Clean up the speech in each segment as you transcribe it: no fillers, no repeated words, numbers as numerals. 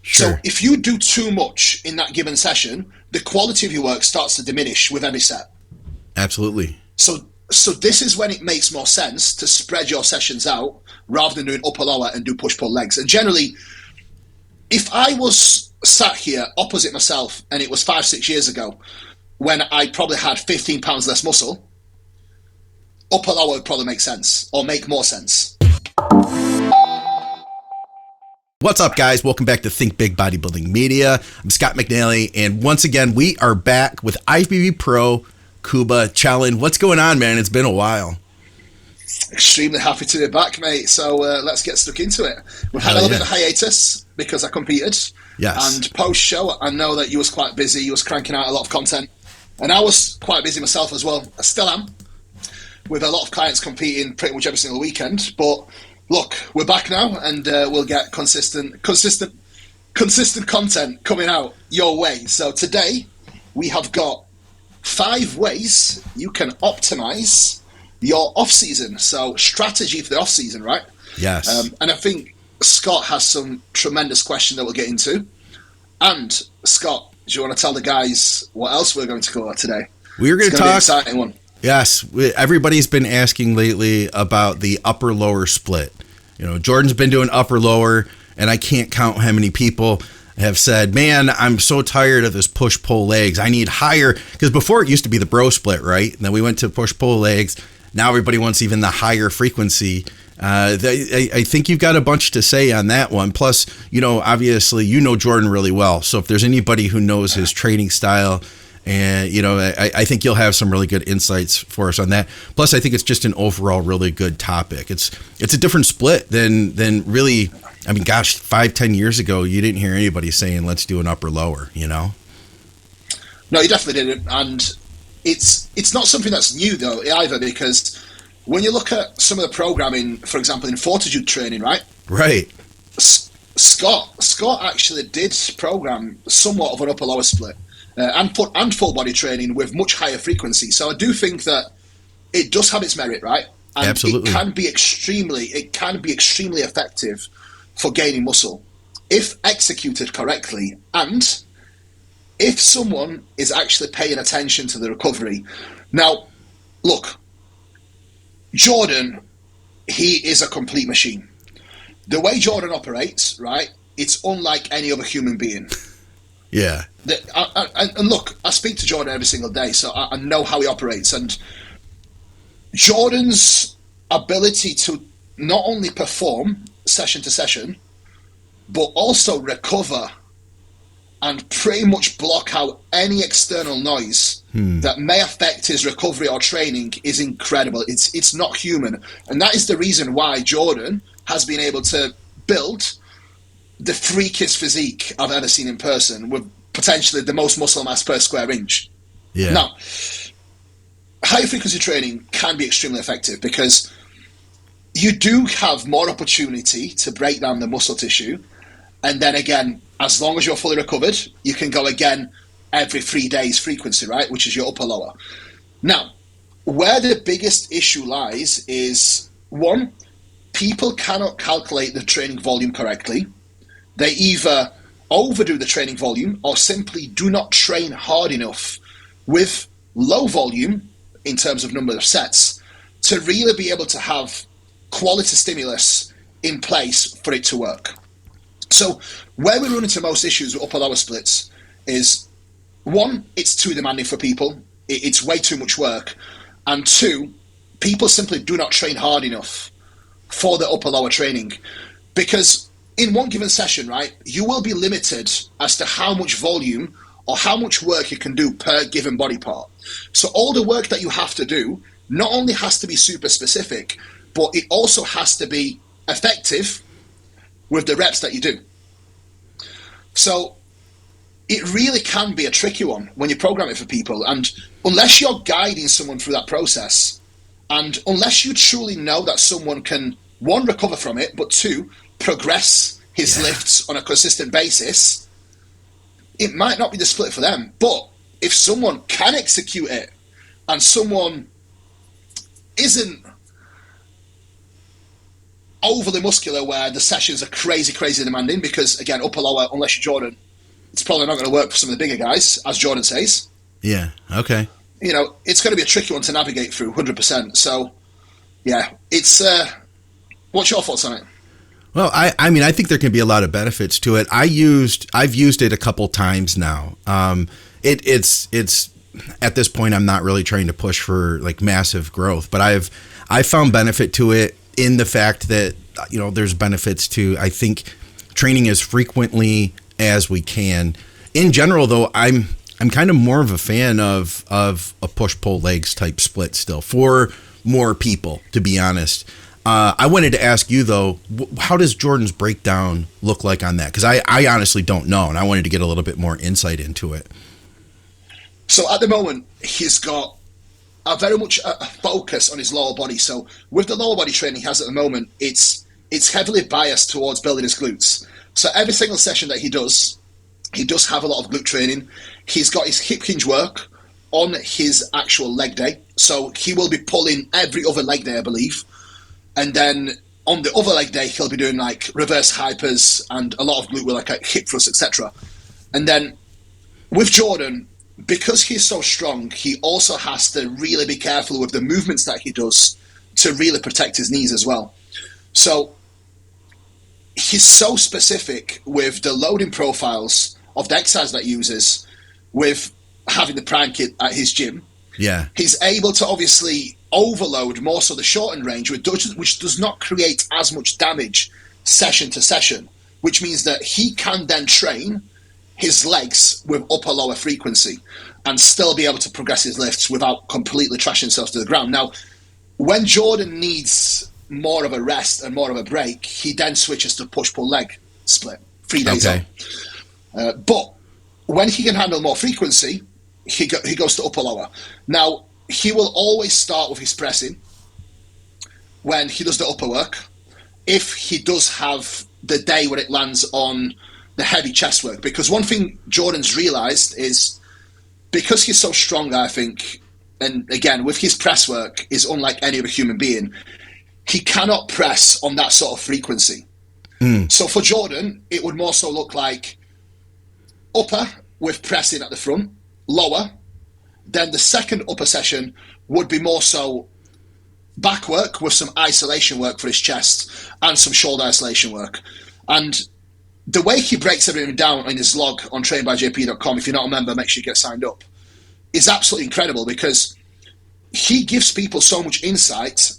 Sure. So if you do too much in that given session, the quality of your work starts to diminish with every set. Absolutely. So this is when it makes more sense to spread your sessions out rather than doing upper lower and do push pull legs. And generally, if I was sat here opposite myself and it was 5-6 years ago when I probably had 15 pounds less muscle, upper lower would probably make sense or make more sense. What's up, guys? Welcome back to Think Big Bodybuilding Media. I'm Scott McNally, and once again, we are back with IFBB Pro Cuba Challenge. What's going on, man? It's been a while. Extremely happy to be back, mate. So let's get stuck into it. We've had a little bit of a hiatus because I competed. Yes. And post-show, I know that you was quite busy. You was cranking out a lot of content. And I was quite busy myself as well. I still am, with a lot of clients competing pretty much every single weekend. But look, we're back now, and we'll get consistent content coming out your way. So today, we have got 5 ways you can optimize your off-season. So strategy for the off-season, right? Yes. And I think Scott has some tremendous question that we'll get into. And Scott, do you want to tell the guys what else we're going to cover today? We're going to talk. Be an exciting one. Yes, everybody's been asking lately about the upper lower split. You know, Jordan's been doing upper lower, and I can't count how many people have said, man, I'm so tired of this push pull legs. I need higher, because before it used to be the bro split, right? And then we went to push pull legs. Now everybody wants even the higher frequency. I think you've got a bunch to say on that one. Plus, you know, obviously, you know Jordan really well. So if there's anybody who knows his training style, and, you know, I think you'll have some really good insights for us on that. Plus, I think it's just an overall really good topic. It's a different split than really, I mean, gosh, 5-10 years ago, you didn't hear anybody saying, let's do an upper lower, you know? No, you definitely didn't. And it's not something that's new, though, either, because when you look at some of the programming, for example, in fortitude training, right? Right. Scott actually did program somewhat of an upper lower split. And full body training with much higher frequency. So I do think that it does have its merit, right? And absolutely. It can be extremely effective for gaining muscle if executed correctly, and if someone is actually paying attention to the recovery. Now, look, Jordan, he is a complete machine. The way Jordan operates, right? It's unlike any other human being. Yeah. And look, I speak to Jordan every single day, so I know how he operates. And Jordan's ability to not only perform session to session, but also recover and pretty much block out any external noise that may affect his recovery or training is incredible. It's not human. And that is the reason why Jordan has been able to build the freakiest physique I've ever seen in person, with potentially the most muscle mass per square inch. Yeah. Now, high frequency training can be extremely effective because you do have more opportunity to break down the muscle tissue. And then again, as long as you're fully recovered, you can go again every 3 days frequency, right? Which is your upper lower. Now, where the biggest issue lies is, one, people cannot calculate the training volume correctly. They either overdo the training volume or simply do not train hard enough with low volume in terms of number of sets to really be able to have quality stimulus in place for it to work. So where we run into most issues with upper lower splits is, one, it's too demanding for people. It's way too much work. And two, people simply do not train hard enough for the upper lower training, because in one given session, right, you will be limited as to how much volume or how much work you can do per given body part. So all the work that you have to do not only has to be super specific, but it also has to be effective with the reps that you do. So it really can be a tricky one when you program it for people. And unless you're guiding someone through that process, and unless you truly know that someone can, one, recover from it, but two, progress his lifts on a consistent basis, it might not be the split for them. But if someone can execute it and someone isn't overly muscular where the sessions are crazy demanding because, again, upper lower, unless you're Jordan, it's probably not going to work for some of the bigger guys, as Jordan says. Yeah, okay. You know, it's going to be a tricky one to navigate through, 100%. So, yeah, it's... what's your thoughts on it? Well, I mean, I think there can be a lot of benefits to it. I've used it a couple times now. It's at this point, I'm not really trying to push for like massive growth, but I found benefit to it in the fact that, you know, there's benefits to, I think, training as frequently as we can. In general, though, I'm kind of more of a fan of a push-pull legs type split still for more people, to be honest. I wanted to ask you, though, how does Jordan's breakdown look like on that? Because I honestly don't know, and I wanted to get a little bit more insight into it. So at the moment, he's got a very much a focus on his lower body. So with the lower body training he has at the moment, it's heavily biased towards building his glutes. So every single session that he does have a lot of glute training. He's got his hip hinge work on his actual leg day. So he will be pulling every other leg day, I believe. And then on the other leg day, he'll be doing like reverse hypers and a lot of glute work, like hip thrusts, etc. And then with Jordan, because he's so strong, he also has to really be careful with the movements that he does to really protect his knees as well. So he's so specific with the loading profiles of the exercise that he uses with having the Prime kit at his gym. Yeah. He's able to obviously overload more so the shortened range, which does not create as much damage session to session, which means that he can then train his legs with upper lower frequency and still be able to progress his lifts without completely trashing himself to the ground. Now, when Jordan needs more of a rest and more of a break, he then switches to push-pull leg split, 3 days on. But when he can handle more frequency, he goes to upper lower. Now, he will always start with his pressing when he does the upper work. If he does have the day where it lands on the heavy chest work, because one thing Jordan's realized is because he's so strong, I think, and again, with his press work is unlike any other human being, he cannot press on that sort of frequency. So for Jordan, it would more so look like upper with pressing at the front, lower. Then the second upper session would be more so back work with some isolation work for his chest and some shoulder isolation work. And the way he breaks everything down in his log on trainedbyjp.com, if you're not a member, make sure you get signed up, is absolutely incredible because he gives people so much insight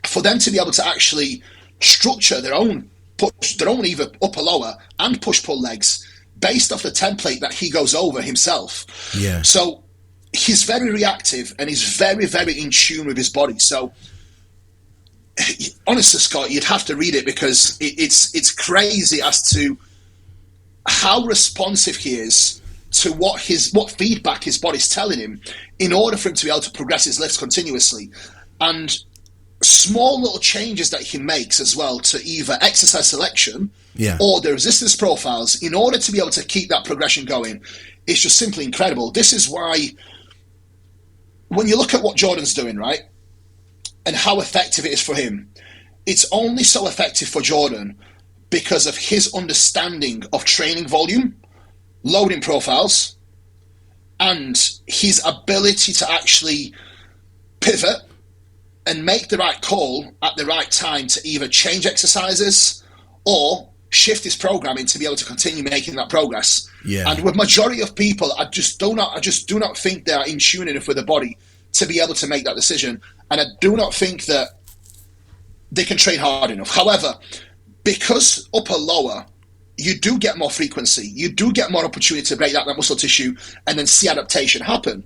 for them to be able to actually structure their own either upper lower and push-pull legs based off the template that he goes over himself. Yeah. So he's very reactive and he's very, very in tune with his body. So honestly, Scott, you'd have to read it because it's crazy as to how responsive he is to what feedback his body's telling him in order for him to be able to progress his lifts continuously. And small little changes that he makes as well to either exercise selection or the resistance profiles in order to be able to keep that progression going is just simply incredible. This is why when you look at what Jordan's doing, right, and how effective it is for him, it's only so effective for Jordan because of his understanding of training volume, loading profiles, and his ability to actually pivot and make the right call at the right time to either change exercises or shift his programming to be able to continue making that progress. Yeah. And with majority of people, I just do not think they are in tune enough with the body to be able to make that decision. And I do not think that they can train hard enough. However, because upper lower, you do get more frequency, you do get more opportunity to break down that muscle tissue and then see adaptation happen.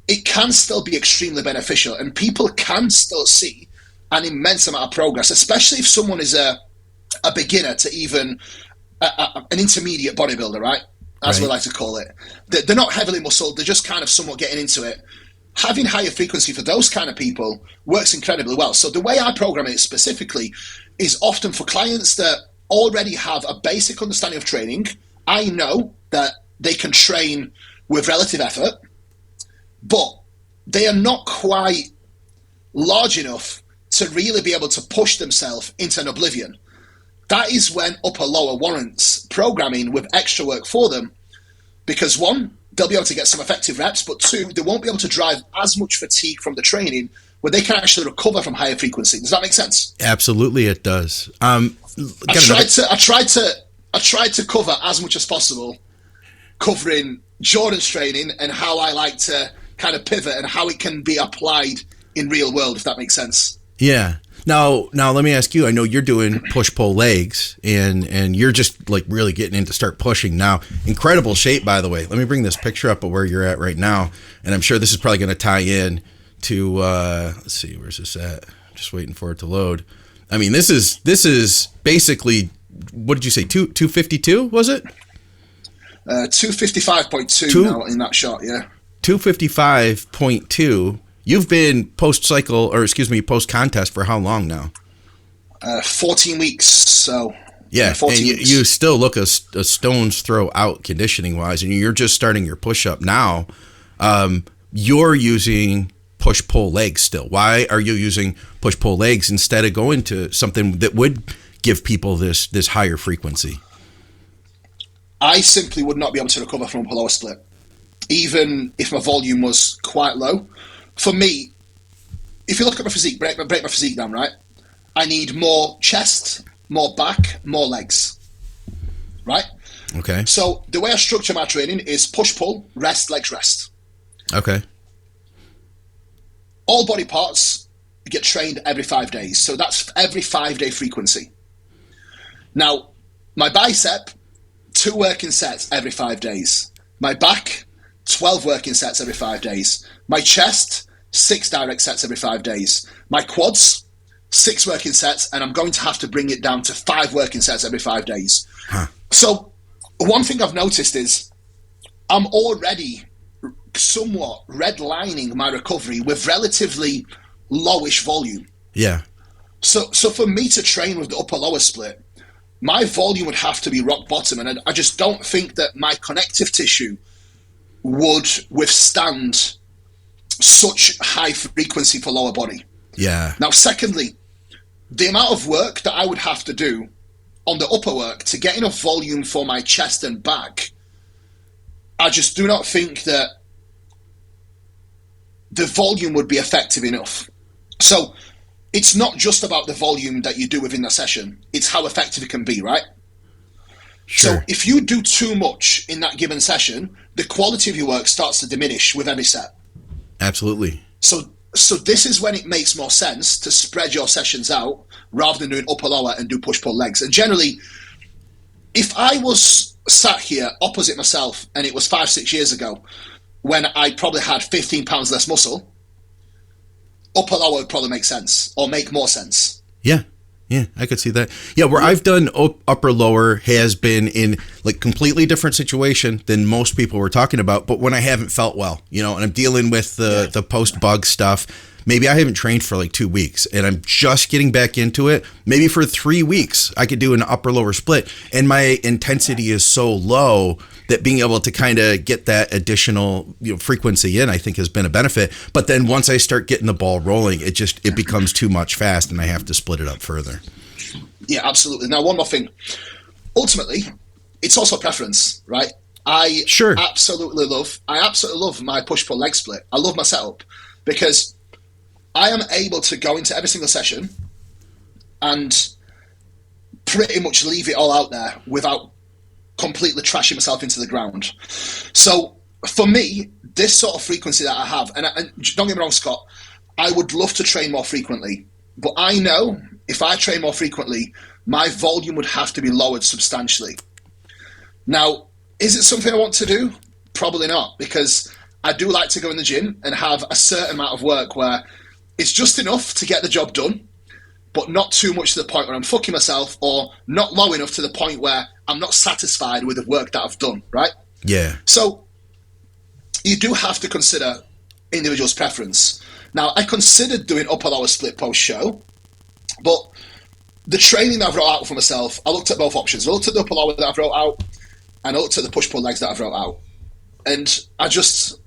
It can still be extremely beneficial and people can still see an immense amount of progress, especially if someone is a beginner to even an intermediate bodybuilder, right? As we like to call it. They're not heavily muscled, they're just kind of somewhat getting into it. Having higher frequency for those kind of people works incredibly well. So the way I program it specifically is often for clients that already have a basic understanding of training. I know that they can train with relative effort, but they are not quite large enough to really be able to push themselves into an oblivion. That is when upper lower warrants programming with extra work for them, because one, they'll be able to get some effective reps, but two, they won't be able to drive as much fatigue from the training where they can actually recover from higher frequency. Does that make sense? Absolutely, it does. I tried to cover as much as possible, covering Jordan's training and how I like to kind of pivot and how it can be applied in real world, if that makes sense. Yeah. Now let me ask you, I know you're doing push-pull legs and you're just like really getting into start pushing now. Incredible shape, by the way. Let me bring this picture up of where you're at right now. And I'm sure this is probably going to tie in to, let's see, where's this at? Just waiting for it to load. I mean, this is basically, what did you say? 252 was it? 255.2 now in that shot. Yeah. 255.2. You've been post-contest for how long now? 14 weeks. So yeah, and you still look a stone's throw out conditioning-wise, and you're just starting your push-up now. You're using push-pull legs still. Why are you using push-pull legs instead of going to something that would give people this higher frequency? I simply would not be able to recover from a lower split, even if my volume was quite low. For me, if you look at my physique, break my physique down, right? I need more chest, more back, more legs, right? Okay. So the way I structure my training is push-pull, rest, legs, rest. Okay. All body parts get trained every 5 days. So that's every 5-day frequency. Now, my bicep, 2 working sets every 5 days. My back, 12 working sets every 5 days. My chest, 6 direct sets every 5 days. My quads, 6 working sets, and I'm going to have to bring it down to 5 working sets every 5 days. Huh. So one thing I've noticed is I'm already somewhat redlining my recovery with relatively lowish volume. Yeah. So for me to train with the upper lower split, my volume would have to be rock bottom, and I just don't think that my connective tissue would withstand such high frequency for lower body. Yeah. Now, secondly, the amount of work that I would have to do on the upper work to get enough volume for my chest and back, I just do not think that the volume would be effective enough. So it's not just about the volume that you do within the session, it's how effective it can be, right? Sure. So if you do too much in that given session, the quality of your work starts to diminish with every set. Absolutely. So this is when it makes more sense to spread your sessions out rather than doing upper lower and do push-pull legs. And generally, if I was sat here opposite myself and it was 5-6 years ago when I probably had 15 pounds less muscle, upper lower would probably make sense or make more sense. Yeah, I could see that. Yeah, where I've done upper lower has been in like completely different situation than most people were talking about, but when I haven't felt well, and I'm dealing with the post-bug stuff. Maybe I haven't trained for like 2 weeks and I'm just getting back into it. Maybe for 3 weeks I could do an upper lower split, and my intensity is so low that being able to kind of get that additional frequency in, I think, has been a benefit. But then once I start getting the ball rolling, it becomes too much fast and I have to split it up further. Yeah, absolutely. Now, one more thing. Ultimately, it's also preference, right? I absolutely love my push-pull leg split. I love my setup because I am able to go into every single session and pretty much leave it all out there without completely trashing myself into the ground. So for me, this sort of frequency that I have, and don't get me wrong, Scott, I would love to train more frequently, but I know if I train more frequently, my volume would have to be lowered substantially. Now, is it something I want to do? Probably not, because I do like to go in the gym and have a certain amount of work where it's just enough to get the job done, but not too much to the point where I'm fucking myself, or not low enough to the point where I'm not satisfied with the work that I've done, right? Yeah. So you do have to consider individual's preference. Now, I considered doing upper lower split post-show, but the training that I've wrote out for myself, I looked at both options. I looked at the upper lower that I've wrote out, and I looked at the push-pull legs that I've wrote out. And I just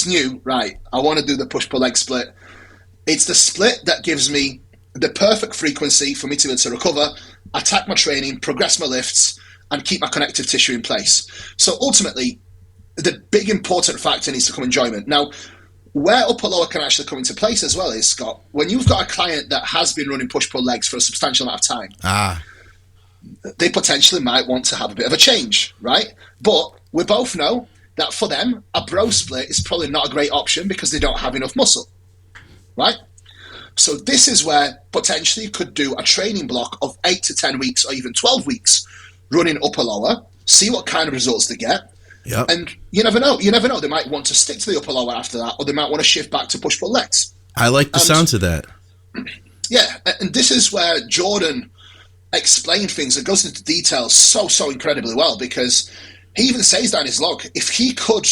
knew, right, I want to do the push-pull leg split. It's the split that gives me the perfect frequency for me to be able to recover, attack my training, progress my lifts, and keep my connective tissue in place. So ultimately, the big important factor needs to come enjoyment. Now, where upper lower can actually come into place as well is, Scott, when you've got a client that has been running push-pull legs for a substantial amount of time, they potentially might want to have a bit of a change, right? But we both know that for them, a bro split is probably not a great option because they don't have enough muscle, right? So this is where potentially you could do a training block of 8 to 10 weeks or even 12 weeks running upper lower, see what kind of results they get. Yep. And you never know. They might want to stick to the upper lower after that, or they might want to shift back to push-pull legs. I like the sounds of that. Yeah, and this is where Jordan explained things and goes into details so incredibly well, because he even says that in his log. If he could,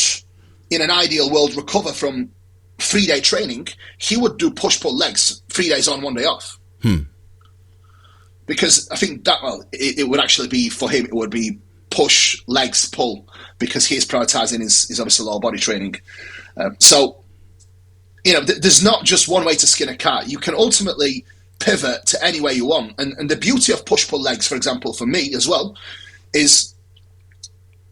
in an ideal world, recover from 3-day training, he would do push-pull legs 3 days on, 1 day off. Because I think that, it would actually be, for him, it would be push, legs, pull, because he is prioritizing his obviously lower body training. So, there's not just one way to skin a cat. You can ultimately pivot to any way you want. And the beauty of push-pull legs, for example, for me as well, is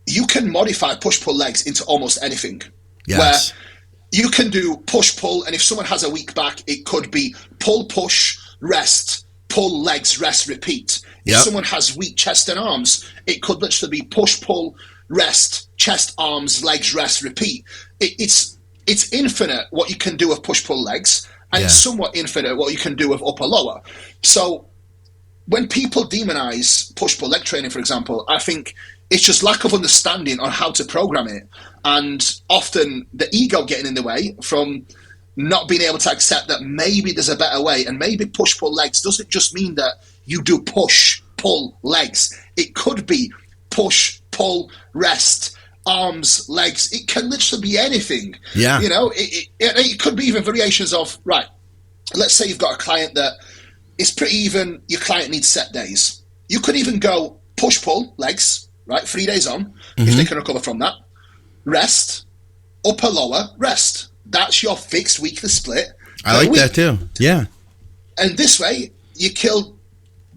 you can modify push-pull legs into almost anything. Yes. Where you can do push-pull, and if someone has a weak back, it could be pull-push, rest, pull, legs, rest, repeat. If someone has weak chest and arms, it could literally be push-pull, rest, chest, arms, legs, rest, repeat. It's infinite what you can do with push-pull legs, and it's somewhat infinite what you can do with upper-lower. So when people demonize push-pull leg training, for example, I think it's just lack of understanding on how to program it, and often the ego getting in the way from not being able to accept that maybe there's a better way, and maybe push-pull legs doesn't just mean that you do push, pull, legs. It could be push, pull, rest, arms, legs. It can literally be anything. Yeah. It could be even variations of, right, let's say you've got a client that is pretty even, your client needs set days. You could even go push, pull, legs, right, 3 days on, if they can recover from that. Rest, upper, lower, rest. That's your fixed weekly split. I like that too. Yeah. And this way, you kill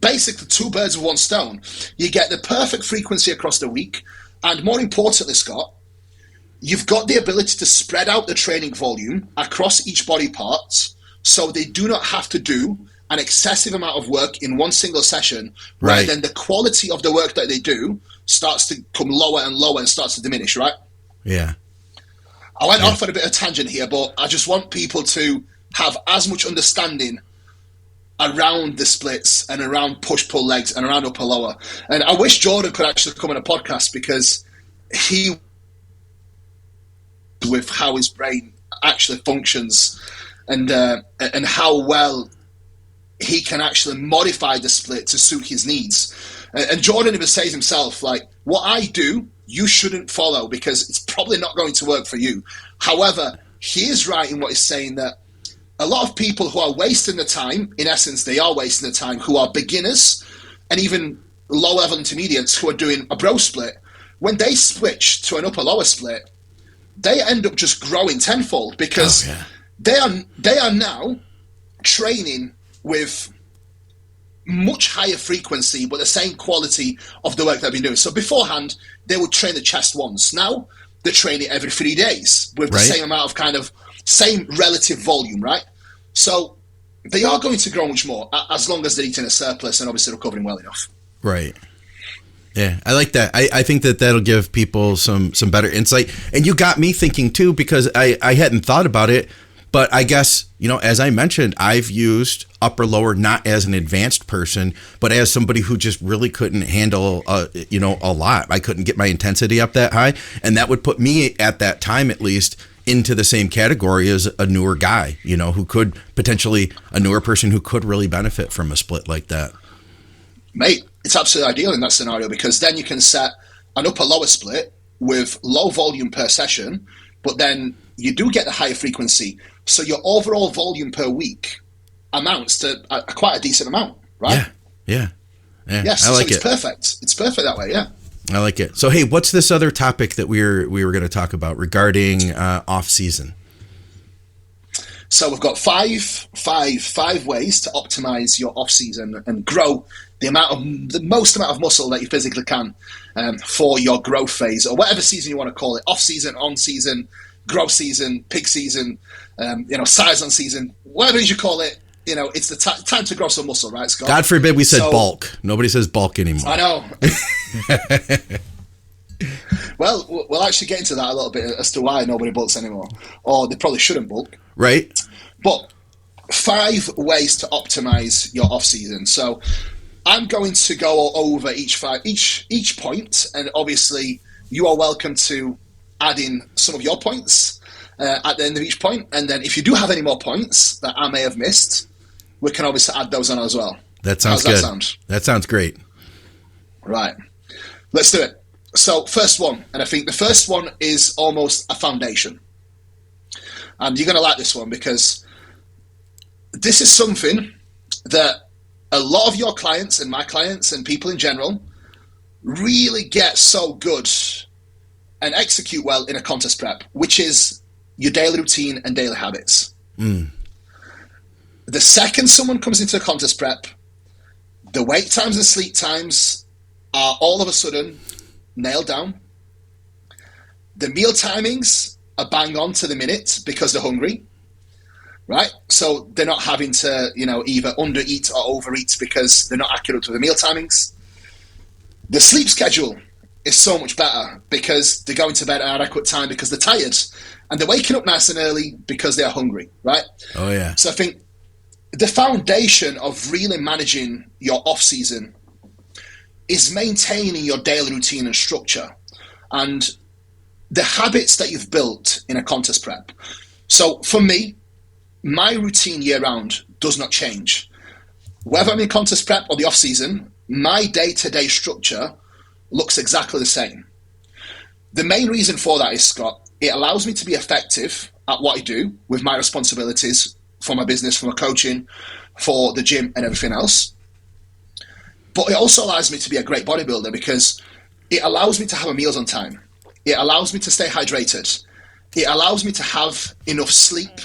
basically 2 birds with 1 stone. You get the perfect frequency across the week. And more importantly, Scott, you've got the ability to spread out the training volume across each body part, so they do not have to do an excessive amount of work in one single session, where then the quality of the work that they do starts to come lower and lower and starts to diminish, right? Yeah. I went off on a bit of a tangent here, but I just want people to have as much understanding around the splits and around push-pull legs and around upper-lower. And I wish Jordan could actually come on a podcast, because he, with how his brain actually functions and how well he can actually modify the split to suit his needs. And Jordan even says himself, like, what I do, you shouldn't follow, because it's probably not going to work for you. However, he is right in what he's saying, that a lot of people who are wasting the time, in essence, they are wasting the time, who are beginners and even low-level intermediates who are doing a bro split, when they switch to an upper-lower split, they end up just growing tenfold, because they are now training with much higher frequency, but the same quality of the work they've been doing. So beforehand, they would train the chest once. Now they train it every 3 days with the same amount of same relative volume, right? So they are going to grow much more, as long as they're eating a surplus and obviously recovering well enough. Right. Yeah, I like that. I think that that'll give people some better insight. And you got me thinking too, because I hadn't thought about it. But I guess, as I mentioned, I've used upper lower not as an advanced person, but as somebody who just really couldn't handle, a lot. I couldn't get my intensity up that high. And that would put me, at that time at least, into the same category as a newer guy, who could potentially, a newer person who could really benefit from a split like that. Mate, it's absolutely ideal in that scenario, because then you can set an upper lower split with low volume per session, but then you do get the higher frequency. So your overall volume per week amounts to quite a decent amount, right? Yeah. Yes, I like so it. It's perfect. It's perfect that way, yeah. I like it. So, hey, what's this other topic that we were going to talk about regarding off season? So we've got five ways to optimize your off season and grow the most amount of muscle that you physically can for your growth phase, or whatever season you want to call it: off season, on season, growth season, peak season, size on season, whatever it is you call it. It's the time to grow some muscle, right, Scott? God forbid we said bulk. Nobody says bulk anymore. I know. Well, we'll actually get into that a little bit as to why nobody bulks anymore, or they probably shouldn't bulk. Right. But 5 ways to optimize your off season. So I'm going to go over each point, and obviously you are welcome to add in some of your points at the end of each point. And then if you do have any more points that I may have missed, we can obviously add those on as well. That sounds good. That sounds great. Right. Let's do it. So first one, and I think the first one is almost a foundation. And you're going to like this one because this is something that a lot of your clients and my clients and people in general really get so good and execute well in a contest prep, which is your daily routine and daily habits. The second someone comes into a contest prep, the wake times and sleep times are all of a sudden nailed down. The meal timings are bang on to the minute because they're hungry, right? So they're not having to, either undereat or overeat because they're not accurate with the meal timings. The sleep schedule is so much better because they're going to bed at adequate time because they're tired, and they're waking up nice and early because they're hungry, right? Oh, yeah. So I think the foundation of really managing your off-season is maintaining your daily routine and structure and the habits that you've built in a contest prep. So for me, my routine year-round does not change. Whether I'm in contest prep or the off-season, my day-to-day structure looks exactly the same. The main reason for that is, Scott, it allows me to be effective at what I do with my responsibilities for my business, for my coaching, for the gym and everything else. But it also allows me to be a great bodybuilder because it allows me to have my meals on time. It allows me to stay hydrated. It allows me to have enough sleep,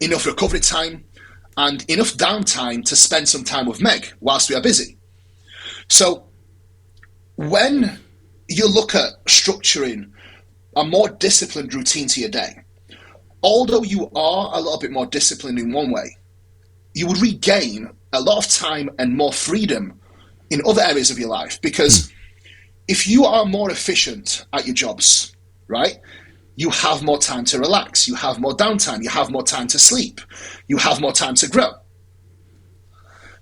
enough recovery time, and enough downtime to spend some time with Meg whilst we are busy. So when you look at structuring a more disciplined routine to your day, although you are a little bit more disciplined in one way, you will regain a lot of time and more freedom in other areas of your life. Because if you are more efficient at your jobs, right, you have more time to relax, you have more downtime, you have more time to sleep, you have more time to grow.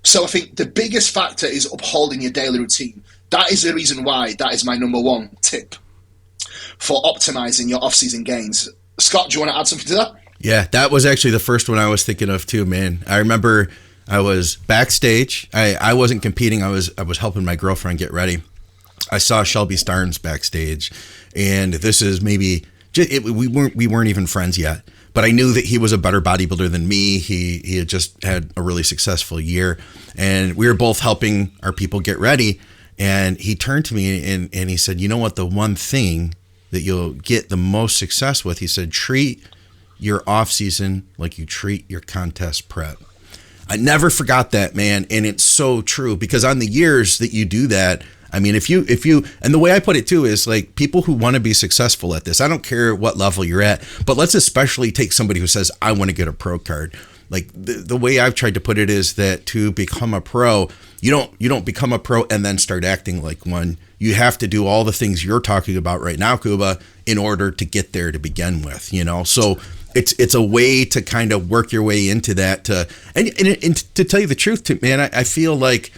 So I think the biggest factor is upholding your daily routine. That is the reason why that is my number one tip for optimizing your off-season gains. Scott, do you want to add something to that? Yeah, that was actually the first one I was thinking of too, man. I remember I was backstage. I wasn't competing. I was helping my girlfriend get ready. I saw Shelby Starnes backstage, and this is maybe we weren't even friends yet, but I knew that he was a better bodybuilder than me. He had just had a really successful year, and we were both helping our people get ready. And he turned to me and he said, "You know what? The one thing that you'll get the most success with," he said, "treat your off season like you treat your contest prep." I never forgot that, man. And it's so true, because on the years that you do that, I mean, if you, and the way I put it too is like, people who want to be successful at this, I don't care what level you're at, but let's especially take somebody who says, I want to get a pro card. Like the way I've tried to put it is that to become a pro, you don't become a pro and then start acting like one. You have to do all the things you're talking about right now, Kuba, in order to get there to begin with, So it's a way to kind of work your way into that. And to tell you the truth, man, I feel like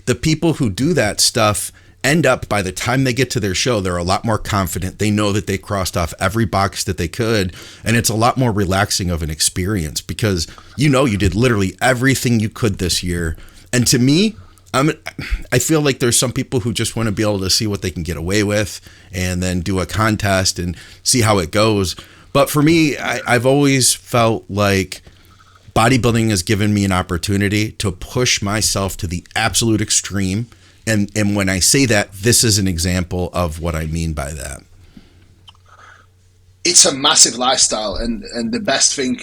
the people who do that stuff end up, by the time they get to their show, they're a lot more confident. They know that they crossed off every box that they could. And it's a lot more relaxing of an experience because you did literally everything you could this year. And to me, I feel like there's some people who just want to be able to see what they can get away with and then do a contest and see how it goes. But for me, I've always felt like bodybuilding has given me an opportunity to push myself to the absolute extreme. And when I say that, this is an example of what I mean by that. It's a massive lifestyle. And the best thing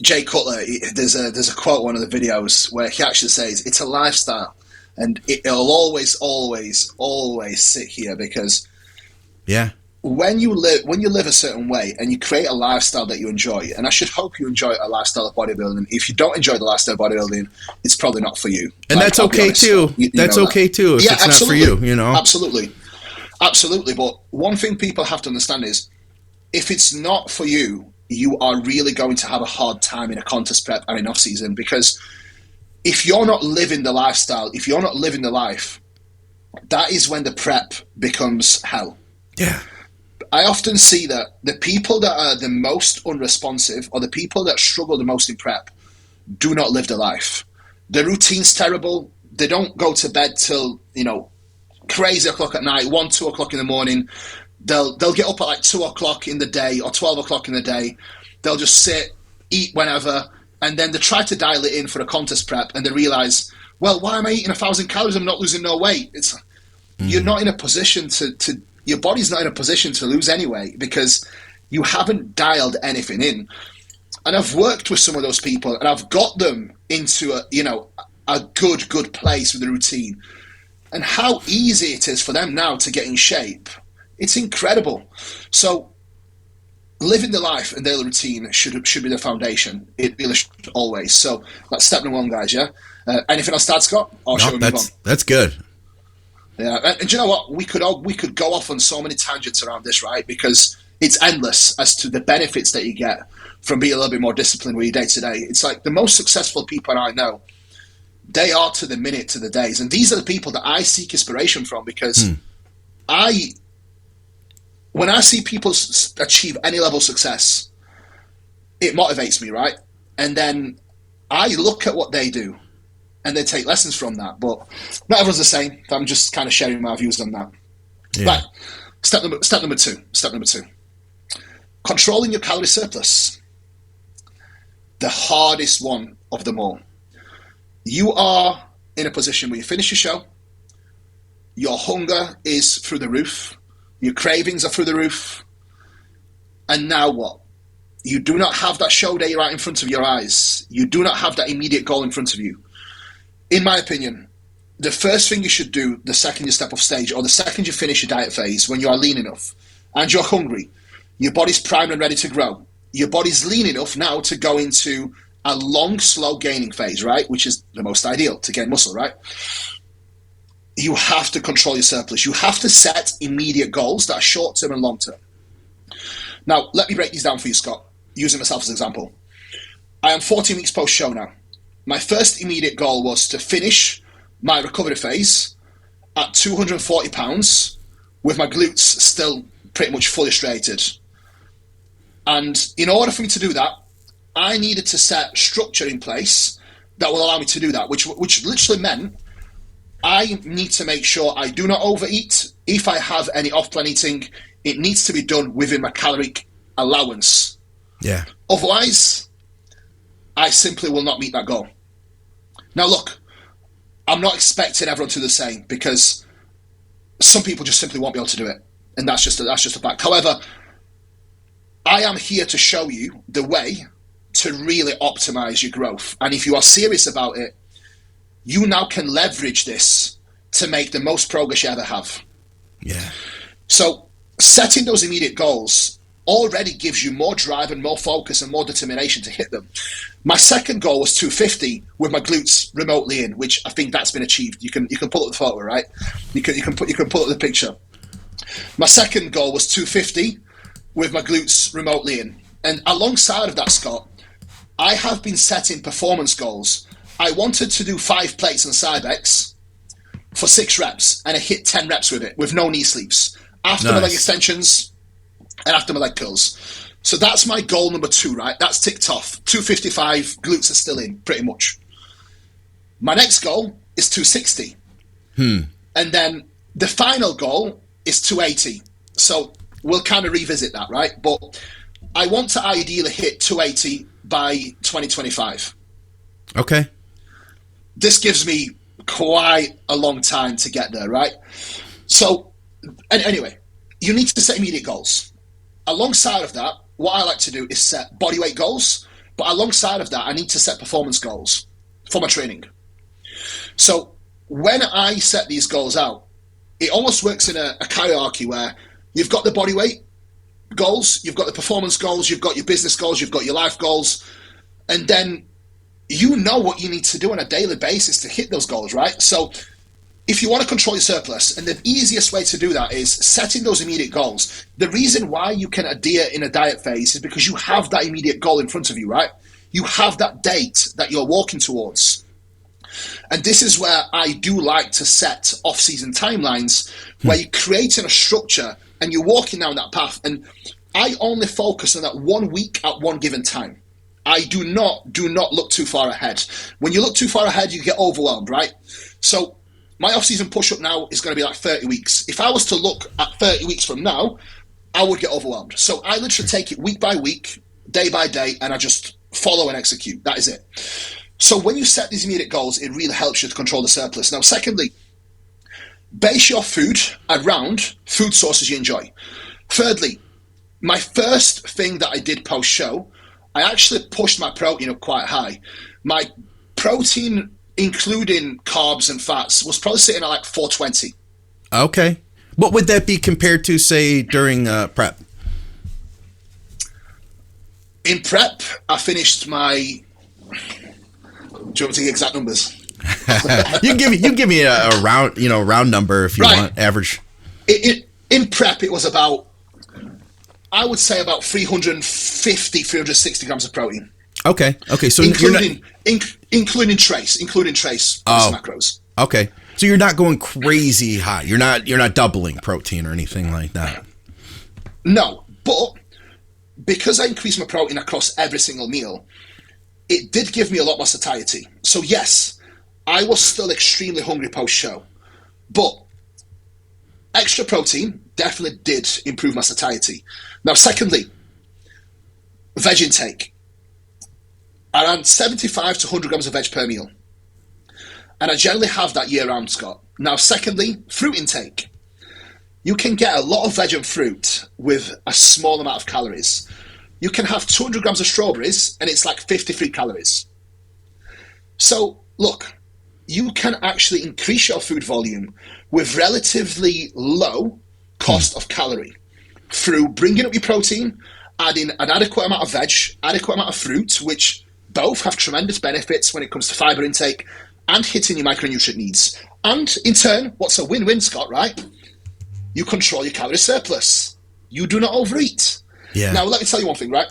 Jay Cutler, there's a quote in one of the videos where he actually says it's a lifestyle, and it'll always sit here because when you live a certain way and you create a lifestyle that you enjoy, and I should hope you enjoy a lifestyle of bodybuilding. If you don't enjoy the lifestyle of bodybuilding, it's probably not for you. And that's okay too. That's okay too if it's not for you, you know. Absolutely. But one thing people have to understand is if it's not for you, you are really going to have a hard time in a contest prep and in off season, because if you're not living the lifestyle, if you're not living the life, that is when the prep becomes hell. Yeah. I often see that the people that are the most unresponsive or the people that struggle the most in prep do not live the life. The routine's terrible. They don't go to bed till, crazy o'clock at night, 1, 2 o'clock in the morning. They'll get up at like 2 o'clock in the day or 12 o'clock in the day. They'll just sit, eat whenever, and then they try to dial it in for a contest prep, and they realize, well, why am I eating 1,000 calories? I'm not losing no weight. You're not in a position to your body's not in a position to lose anyway, because you haven't dialed anything in. And I've worked with some of those people, and I've got them into a good place with the routine, and how easy it is for them now to get in shape. It's incredible. So living the life and daily routine should be the foundation. It really should always. So that's step number 1, guys, yeah? Anything else to add, Scott? That's good. Yeah, and do you know what? We could go off on so many tangents around this, right? Because it's endless as to the benefits that you get from being a little bit more disciplined with your day-to-day. It's like the most successful people I know, they are to the minute, to the days. And these are the people that I seek inspiration from, because when I see people achieve any level of success, it motivates me, right? And then I look at what they do and they take lessons from that. But not everyone's the same. I'm just kind of sharing my views on that. Yeah. Right. Step number two. Controlling your calorie surplus. The hardest one of them all. You are in a position where you finish your show, your hunger is through the roof, your cravings are through the roof, and now what? You do not have that show day right in front of your eyes. You do not have that immediate goal in front of you. In my opinion, the first thing you should do the second you step off stage, or the second you finish your diet phase, when you are lean enough and you're hungry, your body's primed and ready to grow, your body's lean enough now to go into a long, slow gaining phase, right? Which is the most ideal to gain muscle, right? You have to control your surplus. You have to set immediate goals that are short-term and long-term. Now, let me break these down for you, Scott, using myself as an example. I am 14 weeks post-show now. My first immediate goal was to finish my recovery phase at 240 pounds with my glutes still pretty much fully straighted. And in order for me to do that, I needed to set structure in place that will allow me to do that, which literally meant I need to make sure I do not overeat. If I have any off-plan eating, it needs to be done within my caloric allowance. Yeah. Otherwise, I simply will not meet that goal. Now, look, I'm not expecting everyone to do the same, because some people just simply won't be able to do it, and that's just a fact. However, I am here to show you the way to really optimize your growth, and if you are serious about it, you now can leverage this to make the most progress you ever have. Yeah. So setting those immediate goals already gives you more drive and more focus and more determination to hit them. My second goal was 250 with my glutes remotely in, which I think that's been achieved. You can pull up the photo, right? You can pull up the picture. My second goal was 250 with my glutes remotely in. And alongside of that, Scott, I have been setting performance goals. I wanted to do 5 plates on Setbacks for 6 reps, and I hit 10 reps with it, with no knee sleeps. After my leg extensions and after my leg curls. So that's my goal number 2, right? That's ticked off. 255, glutes are still in, pretty much. My next goal is 260. And then the final goal is 280. So we'll kind of revisit that, right? But I want to ideally hit 280 by 2025. Okay. This gives me quite a long time to get there, right? So, anyway, you need to set immediate goals. Alongside of that, what I like to do is set bodyweight goals, But alongside of that, I need to set performance goals for my training. So when I set these goals out, it almost works in a hierarchy where you've got the body weight goals, you've got the performance goals, you've got your business goals, you've got your life goals, and then you know what you need to do on a daily basis to hit those goals, right? So if you want to control your surplus, and the easiest way to do that is setting those immediate goals. The reason why you can adhere in a diet phase is because you have that immediate goal in front of you, right? You have that date that you're walking towards. And this is where I do like to set off-season timelines where you're creating a structure and you're walking down that path. And I only focus on that 1 week at one given time. I do not look too far ahead. When you look too far ahead, you get overwhelmed, right? So my off-season push-up now is going to be like 30 weeks. If I was to look at 30 weeks from now, I would get overwhelmed. So I literally take it week by week, day by day, and I just follow and execute. That is it. So when you set these immediate goals, it really helps you to control the surplus. Now, secondly, base your food around food sources you enjoy. Thirdly, my first thing that I did post-show, I actually pushed my protein up quite high. My protein, including carbs and fats, was probably sitting at like 420. Okay. What would that be compared to, say, during prep? In prep, I finished my... Do you want me to get exact numbers? you give me a round number if you want, average. In prep, it was about, I would say about 350, 360 grams of protein. Okay. So including trace macros. Okay. So you're not going crazy high. You're not doubling protein or anything like that. No, but because I increased my protein across every single meal, it did give me a lot more satiety. So yes, I was still extremely hungry post-show, but extra protein definitely did improve my satiety. Now, secondly, veg intake. Around 75 to 100 grams of veg per meal. And I generally have that year-round, Scott. Now, secondly, fruit intake. You can get a lot of veg and fruit with a small amount of calories. You can have 200 grams of strawberries and it's like 53 calories. So, look, you can actually increase your food volume with relatively low cost of calorie through bringing up your protein, adding an adequate amount of veg, adequate amount of fruit, which both have tremendous benefits when it comes to fiber intake and hitting your micronutrient needs. And in turn, what's a win-win, Scott, right? You control your calorie surplus. You do not overeat. Yeah. Now, let me tell you one thing, right?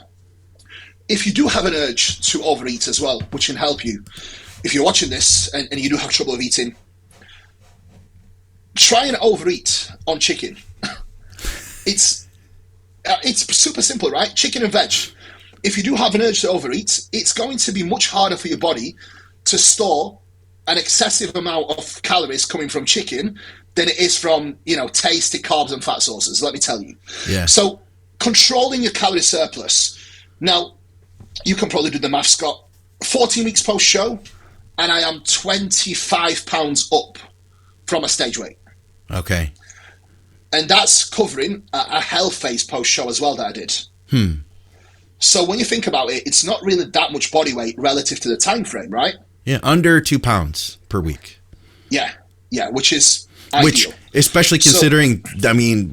If you do have an urge to overeat as well, which can help you, if you're watching this and you do have trouble with eating, try and overeat on chicken. It's super simple, right? Chicken and veg. If you do have an urge to overeat, it's going to be much harder for your body to store an excessive amount of calories coming from chicken than it is from, tasty carbs and fat sources, let me tell you. Yeah. So controlling your calorie surplus. Now, you can probably do the math, Scott. 14 weeks post-show, and I am 25 pounds up from a stage weight. Okay. And that's covering a health phase post-show as well that I did. So when you think about it, it's not really that much body weight relative to the time frame, right? Yeah, under 2 pounds per week. Yeah, which is ideal. Which, especially considering,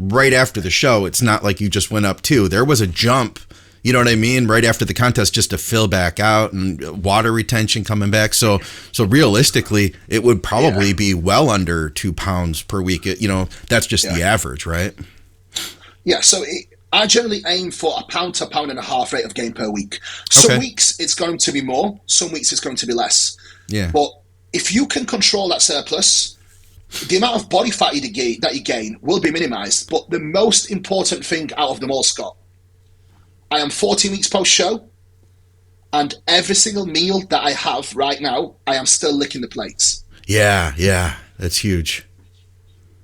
right after the show, it's not like you just went up 2. There was a jump, you know what I mean, right after the contest just to fill back out and water retention coming back. So realistically, it would probably be well under 2 pounds per week. That's just the average, right? Yeah, so I generally aim for a pound to a pound and a half rate of gain per week. Some weeks it's going to be more, some weeks it's going to be less. Yeah. But if you can control that surplus, the amount of body fat that you gain will be minimized. But the most important thing out of them all, Scott, I am 14 weeks post-show, and every single meal that I have right now, I am still licking the plates. Yeah, that's huge.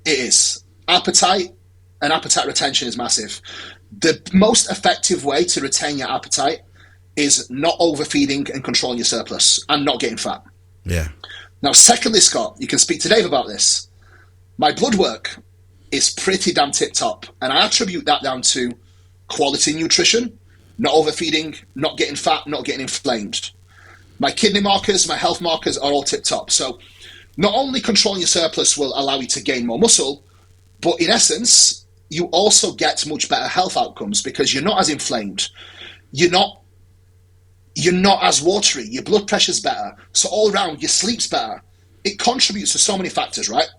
It is. Appetite and appetite retention is massive. The most effective way to retain your appetite is not overfeeding and controlling your surplus and not getting fat. Yeah. Now, secondly, Scott, you can speak to Dave about this. My blood work is pretty damn tip-top, and I attribute that down to quality nutrition not overfeeding, not getting fat, not getting inflamed. My kidney markers, my health markers are all tip top. So not only controlling your surplus will allow you to gain more muscle, but in essence, you also get much better health outcomes because you're not as inflamed. You're not as watery. Your blood pressure's better. So all around, your sleep's better. It contributes to so many factors, right?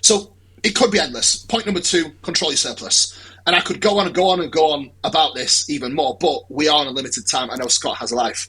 So it could be endless. Point number 2, control your surplus. And I could go on and go on and go on about this even more, but we are on a limited time. I know Scott has a life.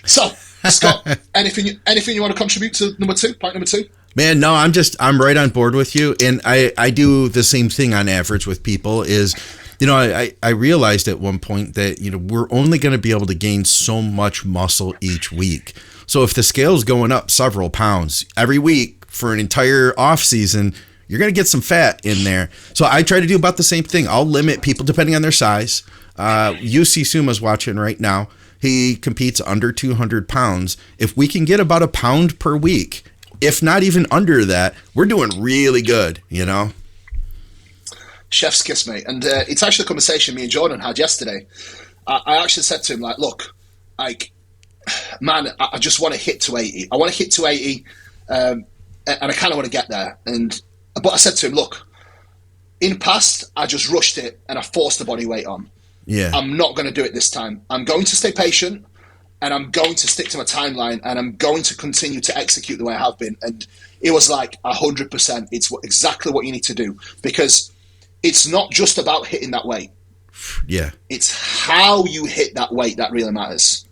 So, Scott, anything you want to contribute to point number 2? Man, no, I'm right on board with you. And I do the same thing on average with people is, I realized at one point that, we're only going to be able to gain so much muscle each week. So if the scale's going up several pounds every week for an entire off season, you're going to get some fat in there. So I try to do about the same thing. I'll limit people depending on their size. UC Suma's watching right now. He competes under 200 pounds. If we can get about a pound per week, if not even under that, we're doing really good, Chef's kiss, mate. And it's actually a conversation me and Jordan had yesterday. I actually said to him, look, man, I just want to hit 280. I want to hit 280, and I kind of want to get there. But I said to him, look, in the past, I just rushed it and I forced the body weight on. Yeah. I'm not going to do it this time. I'm going to stay patient and I'm going to stick to my timeline and I'm going to continue to execute the way I have been. And it was like 100%. It's exactly what you need to do because it's not just about hitting that weight. Yeah. It's how you hit that weight that really matters.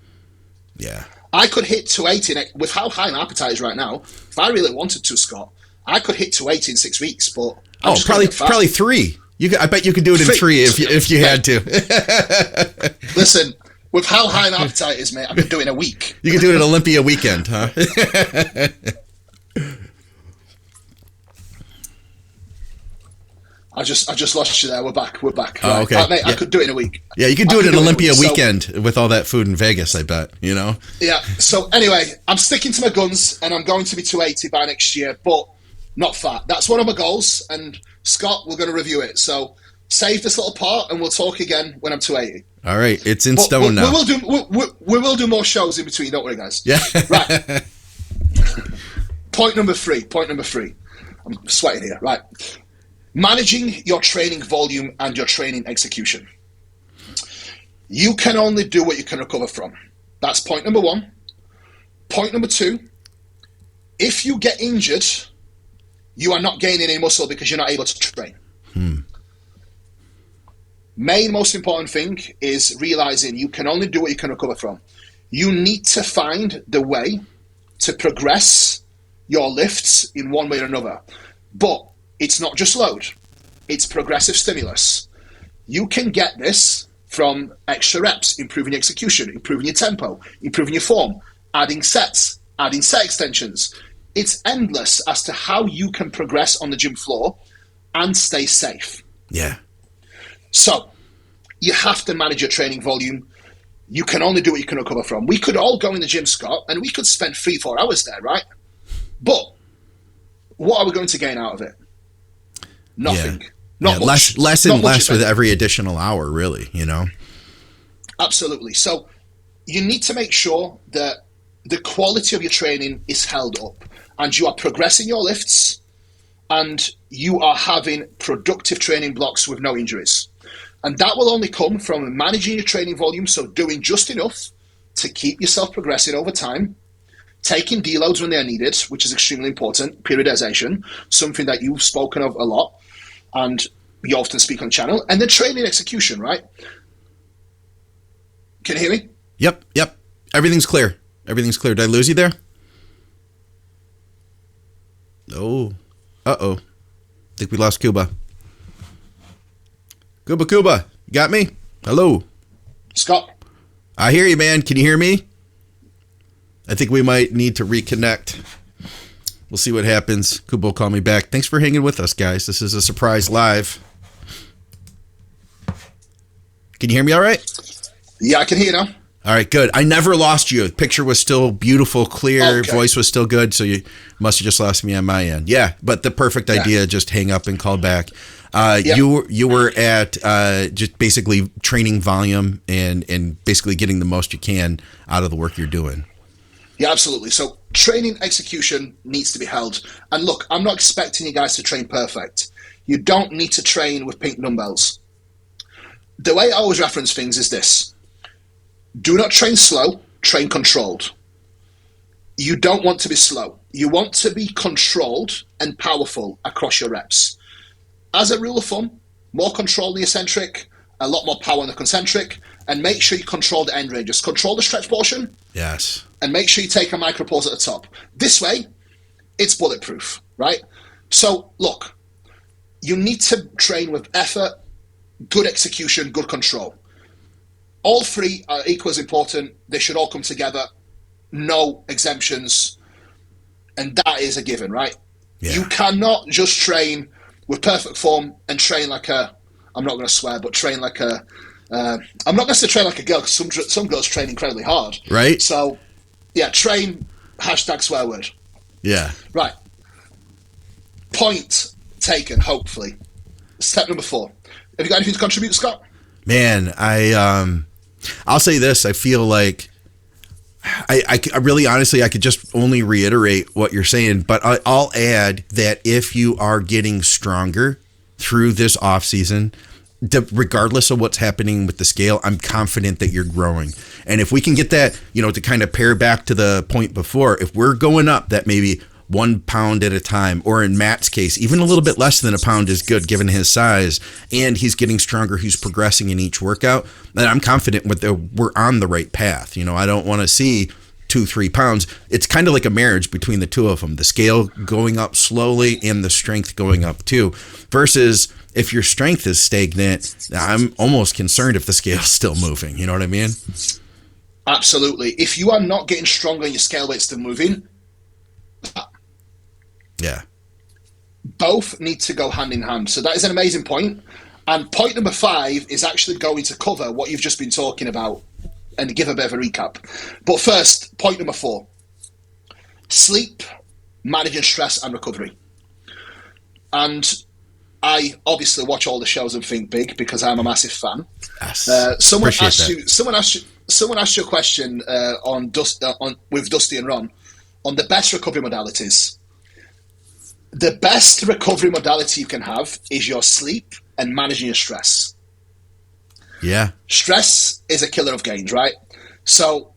Yeah. I could hit 280 with how high my appetite is right now. If I really wanted to, Scott, I could hit 280 in 6 weeks, but probably 3. I bet you could do it in 3 if you had to. Listen, with how high my appetite is, mate, I could do it in a week. You could do it at Olympia weekend, huh? I just lost you there. We're back. Oh, right. okay. Mate, yeah. I could do it in a week. Yeah, you could do it in Olympia weekend with all that food in Vegas, I bet, Yeah. So anyway, I'm sticking to my guns and I'm going to be 280 by next year, but not fat. That's one of my goals. And Scott, we're going to review it. So save this little part and we'll talk again when I'm 280. All right. It's in stone now. We will do more shows in between. Don't worry, guys. Yeah. Right. Point number three. I'm sweating here. Right. Managing your training volume and your training execution. You can only do what you can recover from. That's point number 1. Point number 2, if you get injured, you are not gaining any muscle because you're not able to train. Main most important thing is realizing you can only do what you can recover from. You need to find the way to progress your lifts in one way or another. But it's not just load, it's progressive stimulus. You can get this from extra reps, improving your execution, improving your tempo, improving your form, adding sets, adding set extensions. It's endless as to how you can progress on the gym floor and stay safe. Yeah. So you have to manage your training volume. You can only do what you can recover from. We could all go in the gym, Scott, and we could spend 3-4 hours there, right? But what are we going to gain out of it? Nothing. Yeah. Not much. Less and less with every additional hour, really, Absolutely. So you need to make sure that the quality of your training is held up and you are progressing your lifts and you are having productive training blocks with no injuries. And that will only come from managing your training volume, so doing just enough to keep yourself progressing over time, taking deloads when they're needed, which is extremely important, periodization, something that you've spoken of a lot, and you often speak on the channel, and then training execution, right? Can you hear me? Yep. Everything's clear. Did I lose you there? Oh. Uh-oh. I think we lost Cuba. Cuba, you got me? Hello? Scott? I hear you, man. Can you hear me? I think we might need to reconnect. We'll see what happens. Kubo will call me back. Thanks for hanging with us, guys. This is a surprise live. Can you hear me all right? Yeah, I can hear you now. All right, good. I never lost you. The picture was still beautiful, clear. Okay. Voice was still good, so you must have just lost me on my end. Yeah, but the perfect idea, just hang up and call back. You were at just basically training volume and basically getting the most you can out of the work you're doing. Yeah, absolutely. So training execution needs to be held. And look, I'm not expecting you guys to train perfect. You don't need to train with pink dumbbells. The way I always reference things is this. Do not train slow, train controlled. You don't want to be slow. You want to be controlled and powerful across your reps. As a rule of thumb, more control in the eccentric, a lot more power in the concentric, and make sure you control the end ranges. Control the stretch portion. Yes. And make sure you take a micro pause at the top. This way, it's bulletproof, right? So, look, you need to train with effort, good execution, good control. All three are equally as important. They should all come together. No exemptions. And that is a given, right? Yeah. You cannot just train with perfect form and train like a, I'm not going to swear, but train like a, I'm not going to say train like a girl because some girls train incredibly hard. Right. So, yeah, train, #swear word. Yeah. Right. Point taken, hopefully. Step number 4. Have you got anything to contribute, Scott? Man, I'll say this. I feel like I really honestly, I could just only reiterate what you're saying, but I'll add that if you are getting stronger through this off season, regardless of what's happening with the scale, I'm confident that you're growing. And if we can get that, to kind of pair back to the point before, if we're going up that maybe 1 pound at a time, or in Matt's case, even a little bit less than a pound is good given his size, and he's getting stronger, he's progressing in each workout, then I'm confident we're on the right path. I don't want to see 2-3 pounds. It's kind of like a marriage between the two of them, the scale going up slowly and the strength going up too, versus if your strength is stagnant, I'm almost concerned if the scale's still moving. You know what I mean? Absolutely. If you are not getting stronger and your scale weight's still moving, yeah, both need to go hand in hand. So that is an amazing point. And point number 5 is actually going to cover what you've just been talking about and give a bit of a recap. But first, point number 4, sleep, managing stress and recovery. And I obviously watch all the shows and think big because I'm a massive fan. Yes. Someone asked you a question with Dusty and Ron on the best recovery modalities. The best recovery modality you can have is your sleep and managing your stress. Yeah. Stress is a killer of gains, right? So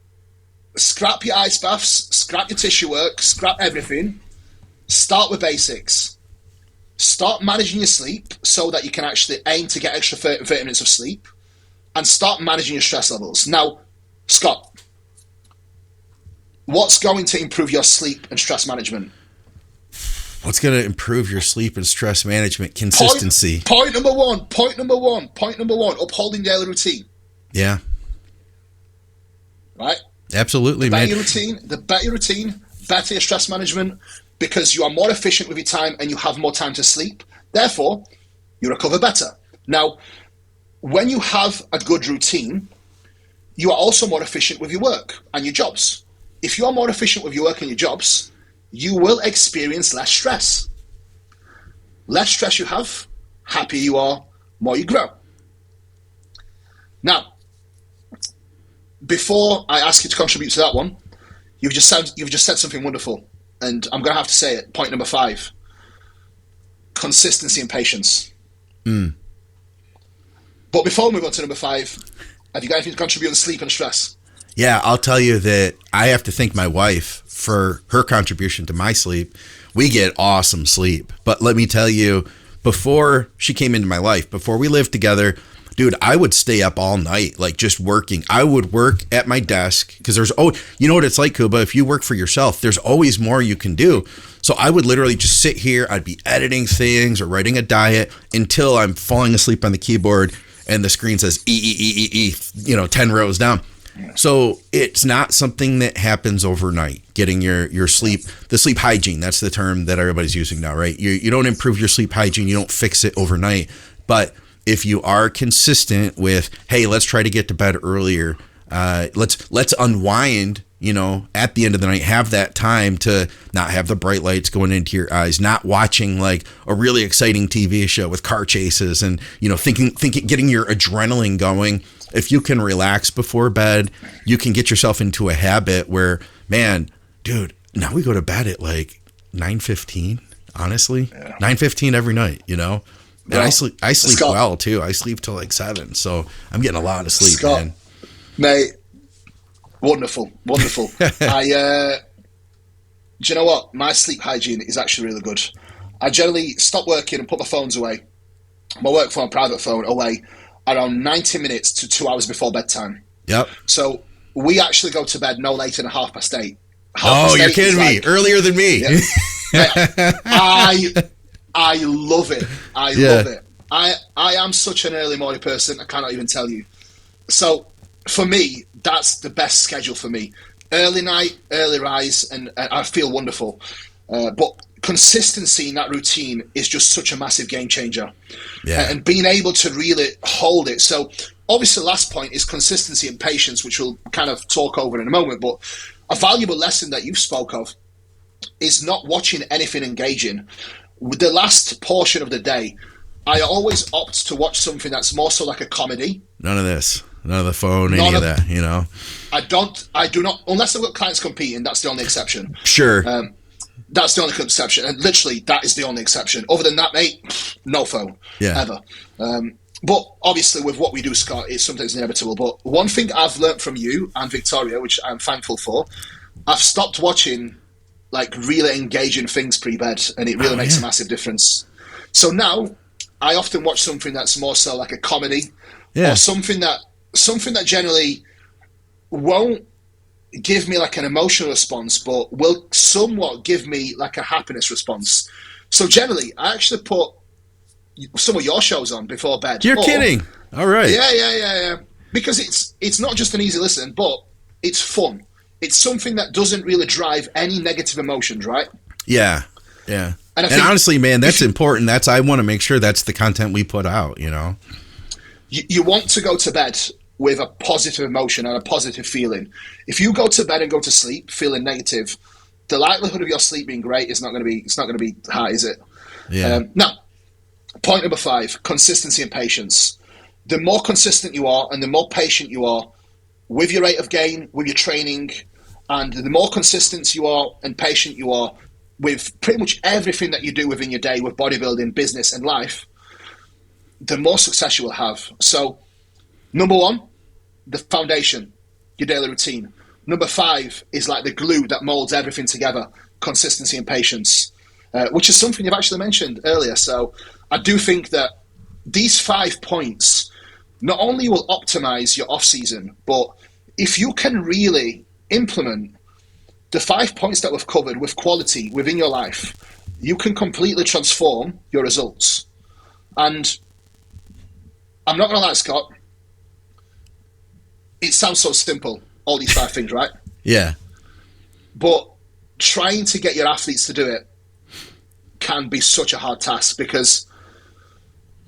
scrap your ice baths, scrap your tissue work, scrap everything. Start with basics. Start managing your sleep so that you can actually aim to get extra 30 minutes of sleep, and start managing your stress levels. Now, Scott, what's going to improve your sleep and stress management? What's going to improve your sleep and stress management? Consistency. Point number one, upholding daily routine. Yeah. Right? Absolutely, man. The better your routine, better your stress management, because you are more efficient with your time and you have more time to sleep. Therefore, you recover better. Now, when you have a good routine, you are also more efficient with your work and your jobs. If you are more efficient with your work and your jobs, you will experience less stress. Less stress you have, happier you are, more you grow. Now, before I ask you to contribute to that one, you've just said something wonderful, and I'm going to have to say it. Point number 5: consistency and patience. But before we move on to number 5, have you got anything to contribute on sleep and stress? Yeah, I'll tell you that I have to thank my wife for her contribution to my sleep. We get awesome sleep. But let me tell you, before she came into my life, before we lived together, dude, I would stay up all night, like just working. I would work at my desk because you know what it's like, Kuba? If you work for yourself, there's always more you can do. So I would literally just sit here. I'd be editing things or writing a diet until I'm falling asleep on the keyboard and the screen says 10 rows down. So it's not something that happens overnight, getting your sleep, the sleep hygiene. That's the term that everybody's using now, right? You don't improve your sleep hygiene. You don't fix it overnight. But if you are consistent with, hey, let's try to get to bed earlier. Let's unwind you know, at the end of the night, have that time to not have the bright lights going into your eyes, not watching like a really exciting TV show with car chases and, you know, thinking, getting your adrenaline going. If you can relax before bed, you can get yourself into a habit where, man, dude, now we go to bed at like 9:15, honestly, 9:15 every night, you know, and I sleep Scott, well too. I sleep till like 7. So I'm getting a lot of sleep, Scott, man. Mate, wonderful. Do you know what? My sleep hygiene is actually really good. I generally stop working and put my phones away, my work phone, private phone away, around 90 minutes to 2 hours before bedtime. Yep. So we actually go to bed no later than 8:30. You're kidding me. Earlier than me. Yeah. I love it. I love it. I am such an early morning person. I cannot even tell you. So for me, that's the best schedule for me. Early night, early rise, and I feel wonderful. But consistency in that routine is just such a massive game changer. Yeah. And being able to really hold it. So obviously the last point is consistency and patience, which we'll kind of talk over in a moment. But a valuable lesson that you spoke of is not watching anything engaging. With the last portion of the day, I always opt to watch something that's more so like a comedy. None of this. None of the phone, any of that, you know. I do not, unless I've got clients competing, that's the only exception. Sure. That's the only exception. And literally, that is the only exception. Other than that, mate, no phone. Yeah. Ever. But obviously, with what we do, Scott, it's sometimes inevitable. But one thing I've learned from you and Victoria, which I'm thankful for, I've stopped watching like really engaging things pre-bed, and it really makes a massive difference. So now, I often watch something that's more so like a comedy, or something that generally won't give me like an emotional response, but will somewhat give me like a happiness response. So generally, I actually put some of your shows on before bed. You're kidding? All right. Yeah. Because it's not just an easy listen, but it's fun. It's something that doesn't really drive any negative emotions, right? Yeah. And honestly, man, that's important. I want to make sure that's the content we put out, you know? You want to go to bed with a positive emotion and a positive feeling. If you go to bed and go to sleep feeling negative, the likelihood of your sleep being great is not going to be high, is it? Yeah. Now, point number 5, consistency and patience. The more consistent you are and the more patient you are with your rate of gain, with your training, and the more consistent you are and patient you are with pretty much everything that you do within your day with bodybuilding, business, and life, the more success you will have. So, number 1, the foundation, your daily routine. Number 5 is like the glue that molds everything together, consistency and patience, which is something you've actually mentioned earlier. So I do think that these 5 points not only will optimize your off-season, but if you can really implement the 5 points that we've covered with quality within your life, you can completely transform your results. And I'm not going to lie, Scott, it sounds so simple, all these 5 things, right? Yeah. But trying to get your athletes to do it can be such a hard task because,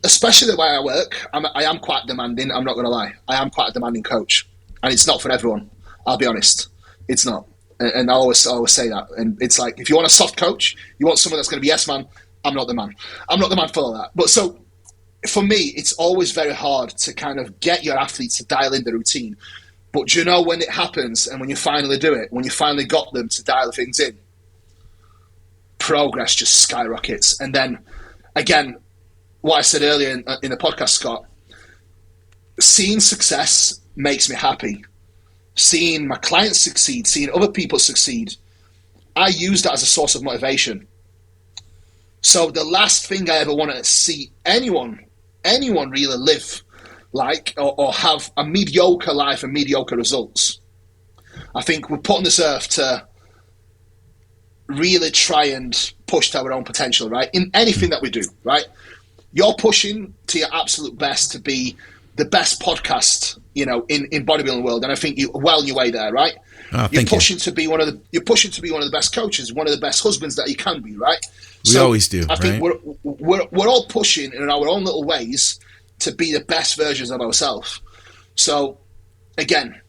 especially the way I work, I am quite demanding, I'm not going to lie. I am quite a demanding coach. And it's not for everyone, I'll be honest. It's not. And I always say that. And it's like, if you want a soft coach, you want someone that's going to be yes man, I'm not the man. I'm not the man for all that. But so, for me, it's always very hard to kind of get your athletes to dial in the routine. But you know, when it happens and when you finally do it, when you finally got them to dial things in, progress just skyrockets. And then, again, what I said earlier in the podcast, Scott, seeing success makes me happy. Seeing my clients succeed, seeing other people succeed, I use that as a source of motivation. So the last thing I ever want to see anyone really live like or have a mediocre life and mediocre results. I think we're put on this earth to really try and push to our own potential, right? In anything that we do, right? You're pushing to your absolute best to be the best podcast, you know, in bodybuilding world, and I think you're well on your way there, right? You're pushing to be one of the best coaches, one of the best husbands that you can be, right? We always do. I think we're all pushing in our own little ways to be the best versions of ourselves. So, again,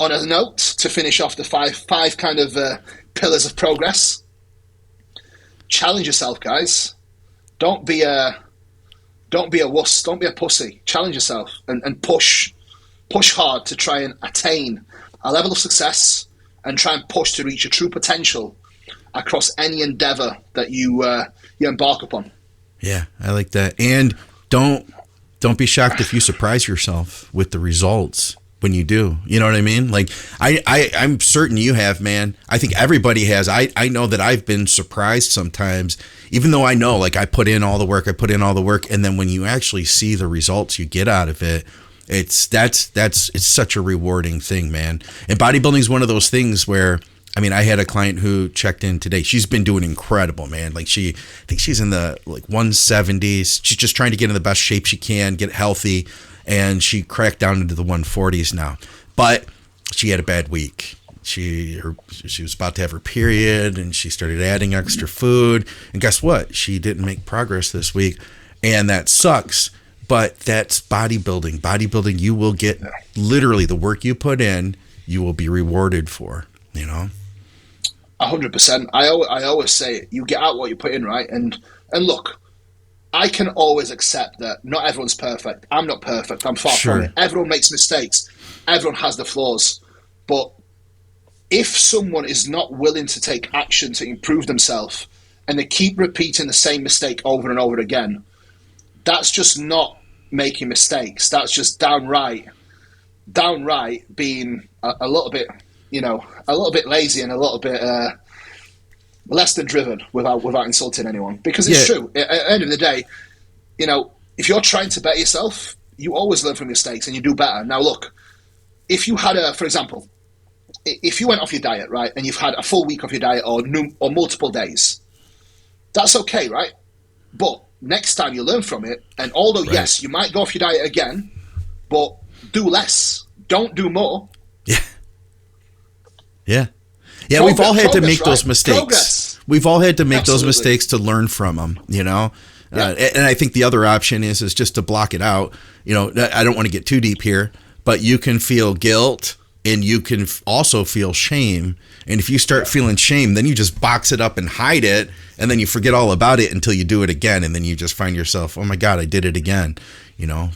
on a note to finish off the five kind of pillars of progress. Challenge yourself, guys. Don't be a wuss. Don't be a pussy. Challenge yourself and push hard to try and attain a level of success and try and push to reach your true potential across any endeavor that you embark upon. Yeah, I like that. And don't be shocked if you surprise yourself with the results when you do. You know what I mean? Like I'm certain you have, man. I think everybody has. I know that I've been surprised sometimes, even though I know, like, I put in all the work, and then when you actually see the results you get out of it, it's such a rewarding thing, man. And bodybuilding is one of those things where, I mean, I had a client who checked in today. She's been doing incredible, man. Like, I think she's in the 170s. She's just trying to get in the best shape she can, get healthy, and she cracked down into the 140s now. But she had a bad week. She was about to have her period, and she started adding extra food. And guess what? She didn't make progress this week, and that sucks. But that's bodybuilding. Bodybuilding, you will get literally the work you put in, you will be rewarded for, you know? 100%. I always say you get out what you put in, right? And look, I can always accept that not everyone's perfect. I'm not perfect. I'm far from it. Everyone makes mistakes. Everyone has their flaws. But if someone is not willing to take action to improve themselves and they keep repeating the same mistake over and over again, that's just not making mistakes. That's just downright being a little bit, a little bit lazy and a little bit less than driven without insulting anyone. Because it's true. At the end of the day, if you're trying to better yourself, you always learn from mistakes and you do better. Now, look, if you had for example, if you went off your diet, right, and you've had a full week off your diet or multiple days, that's okay, right? But next time you learn from it, and although, yes, you might go off your diet again, but do less. Don't do more. Yeah, we've all had to make those mistakes. We've all had to make those mistakes to learn from them, and I think the other option is just to block it out. I don't want to get too deep here, but you can feel guilt and you can also feel shame. And if you start feeling shame, then you just box it up and hide it, and then you forget all about it until you do it again, and then you just find yourself, oh my God, I did it again,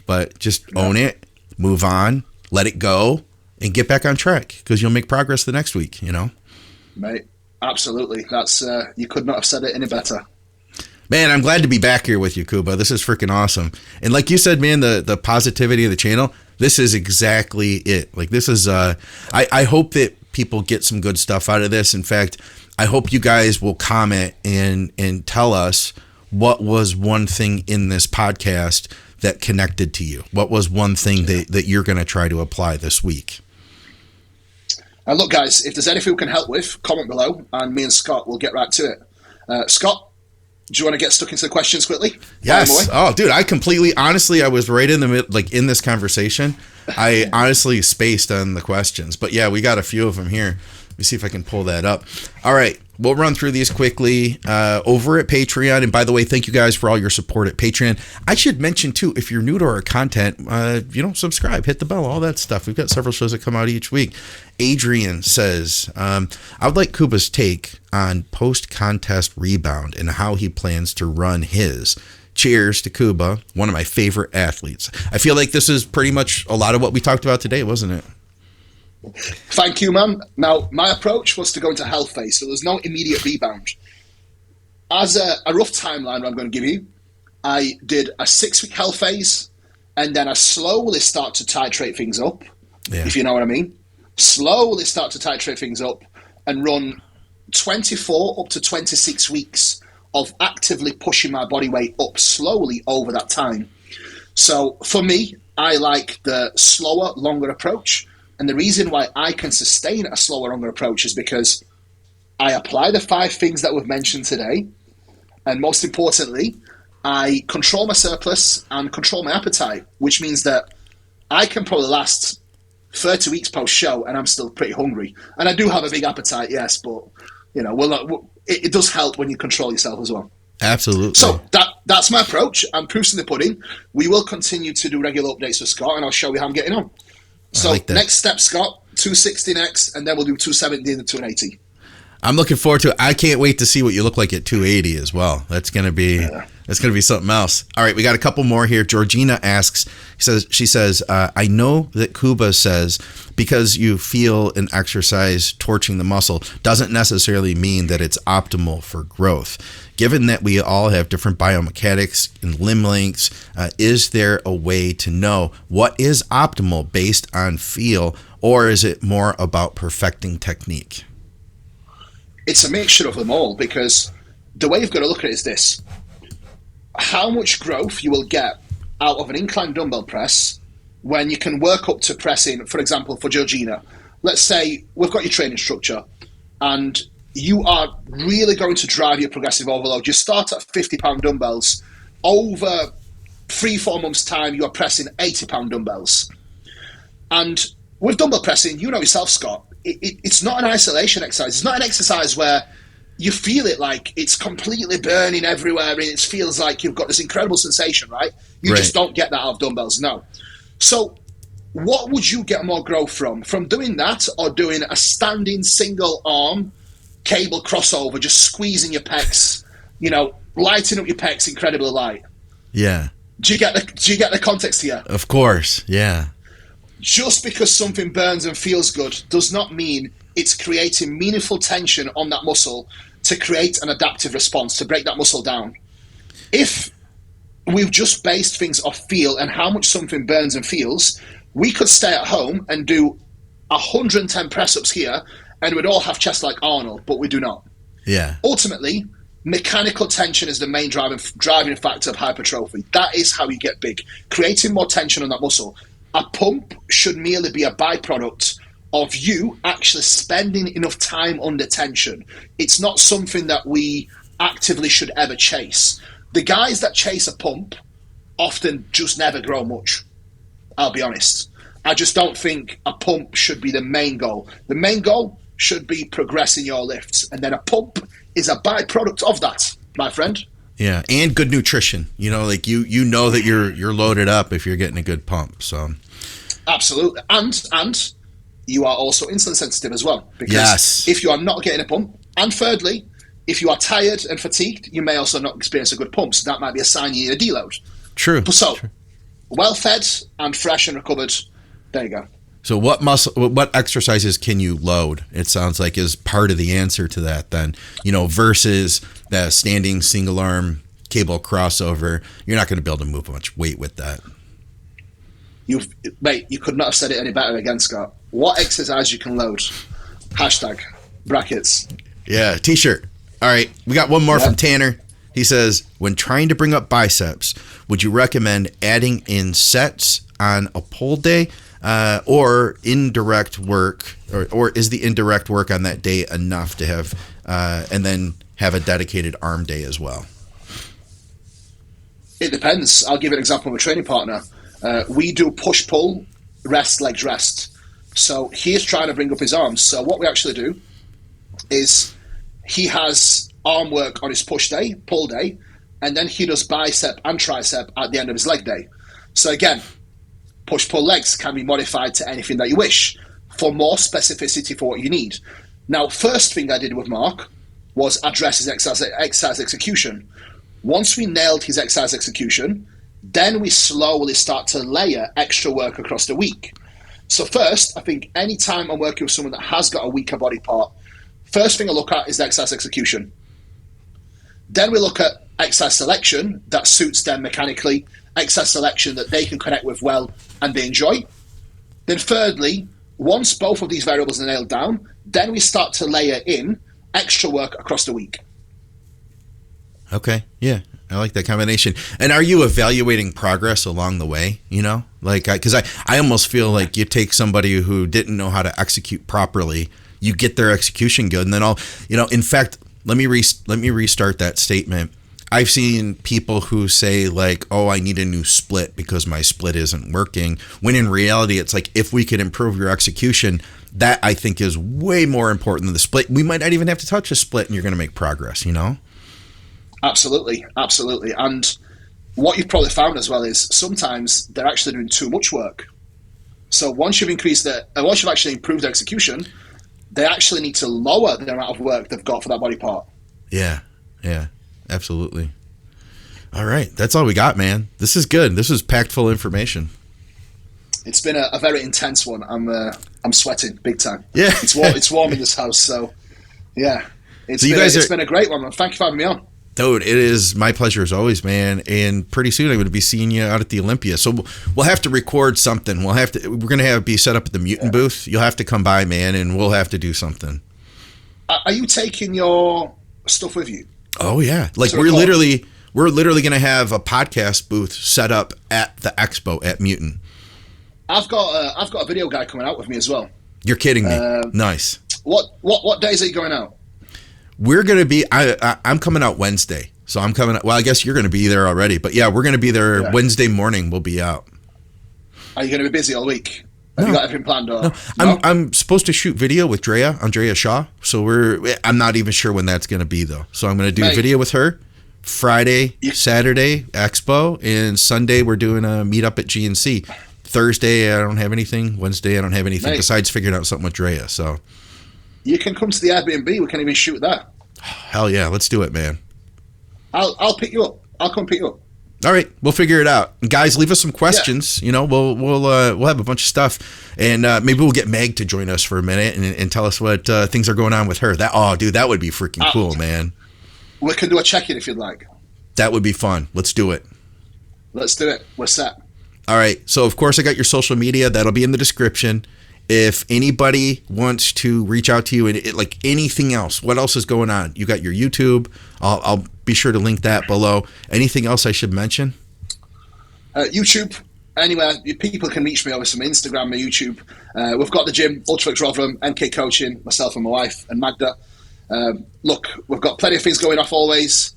But just own it, move on, let it go, and get back on track, because you'll make progress the next week, Mate, absolutely. That's you could not have said it any better. Man, I'm glad to be back here with you, Kuba. This is freaking awesome. And like you said, man, the positivity of the channel, this is exactly it. Like, this is, I hope that people get some good stuff out of this. In fact, I hope you guys will comment and tell us what was one thing in this podcast that connected to you. What was one thing that you're going to try to apply this week? And look, guys, if there's anything we can help with, comment below, and me and Scott will get right to it. Scott, do you want to get stuck into the questions quickly? Yes. Oh, dude, honestly, I was right in the middle, like in this conversation. I honestly spaced on the questions, but yeah, we got a few of them here. Let me see if I can pull that up. All right. We'll run through these quickly over at Patreon. And by the way, thank you guys for all your support at Patreon. I should mention too, if you're new to our content, subscribe, hit the bell, all that stuff. We've got several shows that come out each week. Adrian says, I would like Kuba's take on post-contest rebound and how he plans to run his. Cheers to Kuba, one of my favorite athletes. I feel like this is pretty much a lot of what we talked about today, wasn't it? Thank you, man. Now, my approach was to go into health phase, so there's no immediate rebound. As a rough timeline I'm going to give you, I did a 6-week health phase, and then I slowly start to titrate things up, if you know what I mean. Slowly start to titrate things up and run 24 up to 26 weeks of actively pushing my body weight up slowly over that time. So for me, I like the slower, longer approach. And the reason why I can sustain a slower, longer approach is because I apply the 5 things that we've mentioned today. And most importantly, I control my surplus and control my appetite, which means that I can probably last 30 weeks post-show and I'm still pretty hungry. And I do have a big appetite, yes, but it does help when you control yourself as well. Absolutely. So that's my approach. I'm proofs in the pudding. We will continue to do regular updates with Scott, and I'll show you how I'm getting on. So like next step, Scott, 260 next, and then we'll do 270 and 280. I'm looking forward to it. I can't wait to see what you look like at 280 as well. That's gonna be something else. All right, we got a couple more here. Georgina asks, she says, I know that Kuba says because you feel an exercise torching the muscle doesn't necessarily mean that it's optimal for growth. Given that we all have different biomechanics and limb lengths, is there a way to know what is optimal based on feel, or is it more about perfecting technique? It's a mixture of them all, because the way you've got to look at it is this. How much growth you will get out of an incline dumbbell press when you can work up to pressing, for example, for Georgina. Let's say we've got your training structure and you are really going to drive your progressive overload. You start at 50-pound dumbbells. Over 3-4 months' time, you are pressing 80-pound dumbbells. And with dumbbell pressing, you know yourself, Scott, it's not an isolation exercise. It's not an exercise where you feel it like it's completely burning everywhere and it feels like you've got this incredible sensation, right? You just don't get that out of dumbbells, no. So what would you get more growth from? From doing that or doing a standing single arm cable crossover, just squeezing your pecs, lighting up your pecs incredibly light? Yeah. Do you get the context here? Of course, yeah. Just because something burns and feels good does not mean it's creating meaningful tension on that muscle to create an adaptive response, to break that muscle down. If we've just based things off feel and how much something burns and feels, we could stay at home and do 110 press-ups here and we'd all have chest like Arnold, but we do not. Yeah. Ultimately, mechanical tension is the main driving factor of hypertrophy. That is how you get big, creating more tension on that muscle. A pump should merely be a byproduct of you actually spending enough time under tension. It's not something that we actively should ever chase. The guys that chase a pump often just never grow much. I'll be honest. I just don't think a pump should be the main goal. The main goal should be progressing your lifts, and then a pump is a byproduct of that, my friend. Yeah, and good nutrition. You know that you're loaded up if you're getting a good pump. So absolutely, and you are also insulin sensitive as well. Because if you are not getting a pump, and thirdly, if you are tired and fatigued, you may also not experience a good pump. So that might be a sign you need a deload. True. So, well fed and fresh and recovered. There you go. So what exercises can you load? It sounds like is part of the answer to that then, versus the standing single arm cable crossover. You're not going to be able to move much weight with that. You could not have said it any better again, Scott. What exercise you can load? Hashtag brackets. Yeah, t-shirt. All right, we got one more from Tanner. He says, when trying to bring up biceps, would you recommend adding in sets on a pull day? Or indirect work, or is the indirect work on that day enough to have, and then have a dedicated arm day as well? It depends. I'll give you an example of a training partner. We do push-pull, rest, legs, rest. So he is trying to bring up his arms. So what we actually do is he has arm work on his push day, pull day, and then he does bicep and tricep at the end of his leg day. So again, push-pull legs can be modified to anything that you wish for more specificity for what you need. Now, first thing I did with Mark was address his exercise execution. Once we nailed his exercise execution, then we slowly start to layer extra work across the week. So first, I think any time I'm working with someone that has got a weaker body part, first thing I look at is the exercise execution. Then we look at exercise selection that suits them mechanically, exercise selection that they can connect with well and they enjoy. Then thirdly, once both of these variables are nailed down, then we start to layer in extra work across the week. Okay, yeah, I like that combination. And are you evaluating progress along the way, Because I almost feel like you take somebody who didn't know how to execute properly, you get their execution good, and then in fact, let me restart that statement. I've seen people who say I need a new split because my split isn't working. When in reality, it's like, if we could improve your execution, that I think is way more important than the split. We might not even have to touch a split and you're going to make progress, Absolutely. Absolutely. And what you've probably found as well is sometimes they're actually doing too much work. So once you've once you've actually improved their execution, they actually need to lower the amount of work they've got for that body part. Yeah, absolutely. All right, that's all we got, man. This is good. This is packed full of information. It's been a very intense one. I'm sweating big time. Yeah, it's warm in this house, so yeah. It's been a great one, man. Thank you for having me on. Dude, it is my pleasure as always, man. And pretty soon I'm going to be seeing you out at the Olympia. So we'll have to record something. We're going to be set up at the Mutant booth. You'll have to come by, man, and we'll have to do something. Are you taking your stuff with you? Oh yeah, like we're literally going to have a podcast booth set up at the expo at Mutant. I've got a video guy coming out with me as well. You're kidding me? Nice. What days are you going out? We're going to be, I'm coming out Wednesday. So I'm coming out, well, I guess you're going to be there already. But yeah, we're going to be there Wednesday morning. We'll be out. Are you going to be busy all week? Have you got everything planned? Or, no? I'm supposed to shoot video with Andrea Shaw. So I'm not even sure when that's going to be though. So I'm going to do a video with her Friday, Saturday, Expo, and Sunday we're doing a meetup at GNC. Thursday, I don't have anything. Wednesday, I don't have anything besides figuring out something with Drea. So you can come to the Airbnb. We can even shoot that. Hell yeah, let's do it, man. I'll pick you up. I'll come pick you up. All right, we'll figure it out. And guys, leave us some questions. Yeah. You know, we'll have a bunch of stuff, and maybe we'll get Meg to join us for a minute and tell us what things are going on with her. Dude, that would be freaking cool, man. We can do a check-in if you'd like. That would be fun. Let's do it. Let's do it. We're set. All right. So, of course, I got your social media. That'll be in the description. If anybody wants to reach out to you and like anything else, what else is going on? You got your YouTube. I'll be sure to link that below. Anything else I should mention? YouTube. Anywhere. People can reach me over some Instagram or YouTube. We've got the gym, Ultraflex Rotherham, MK Coaching, myself and my wife and Magda. Look, we've got plenty of things going off always.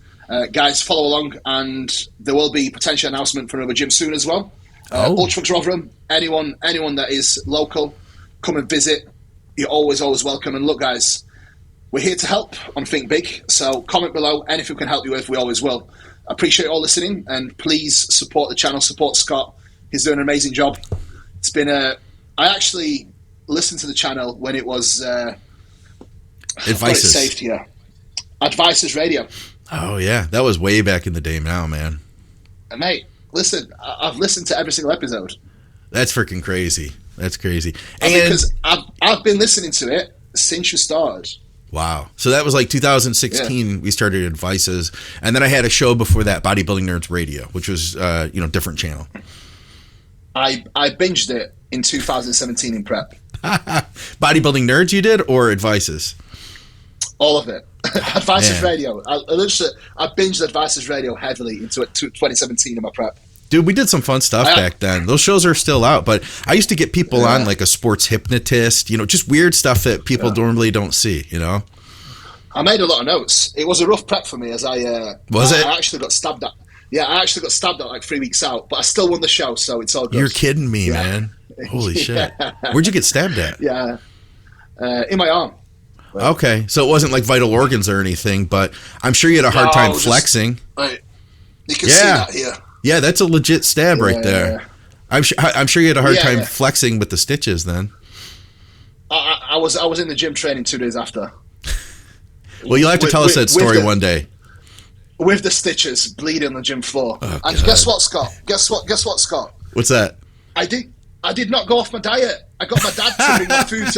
Guys, follow along, and there will be potential announcement for another gym soon as well. Ultraflex Rotherham, anyone that is local, come and visit. You're always welcome. And look, guys, we're here to help on Think Big. So comment below. Anything we can help you with, we always will. I appreciate you all listening, and please support the channel, support Scott. He's doing an amazing job. It's been I actually listened to the channel when it was Advices. Saved here. Advices Radio. Oh yeah, that was way back in the day now, man. And mate, listen, I've listened to every single episode. That's freaking crazy. That's crazy. And because I've been listening to it since you started. Wow. So that was like 2016 we started Advices, and then I had a show before that, Bodybuilding Nerds Radio, which was different channel. I binged it in 2017 in prep. Bodybuilding Nerds you did, or Advices? All of it. Advices Radio. I binged Advices Radio heavily into 2017 in my prep. Dude, we did some fun stuff back then. Those shows are still out, but I used to get people on like a sports hypnotist, just weird stuff that people normally don't see, I made a lot of notes. It was a rough prep for me as I actually got stabbed at. Yeah, I actually got stabbed at like 3 weeks out, but I still won the show, so it's all good. You're kidding me, man. Holy shit. Where'd you get stabbed at? Yeah. In my arm. Okay, so it wasn't like vital organs or anything, but I'm sure you had a hard time flexing. Right. You can see that here. Yeah, that's a legit stab right there. I'm sure you had a hard time flexing with the stitches then. I was in the gym training 2 days after. Well, you'll have to tell us that story one day. With the stitches, bleeding on the gym floor. Oh, and guess what, Scott? Guess what, Scott? What's that? I did not go off my diet. I got my dad to bring my food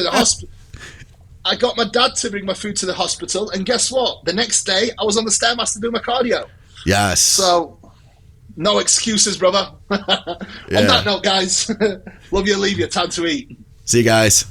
to the hospital. And guess what? The next day, I was on the Stairmaster doing my cardio. Yes. So, no excuses, brother. On that note, guys, love you, leave you. Time to eat. See you guys.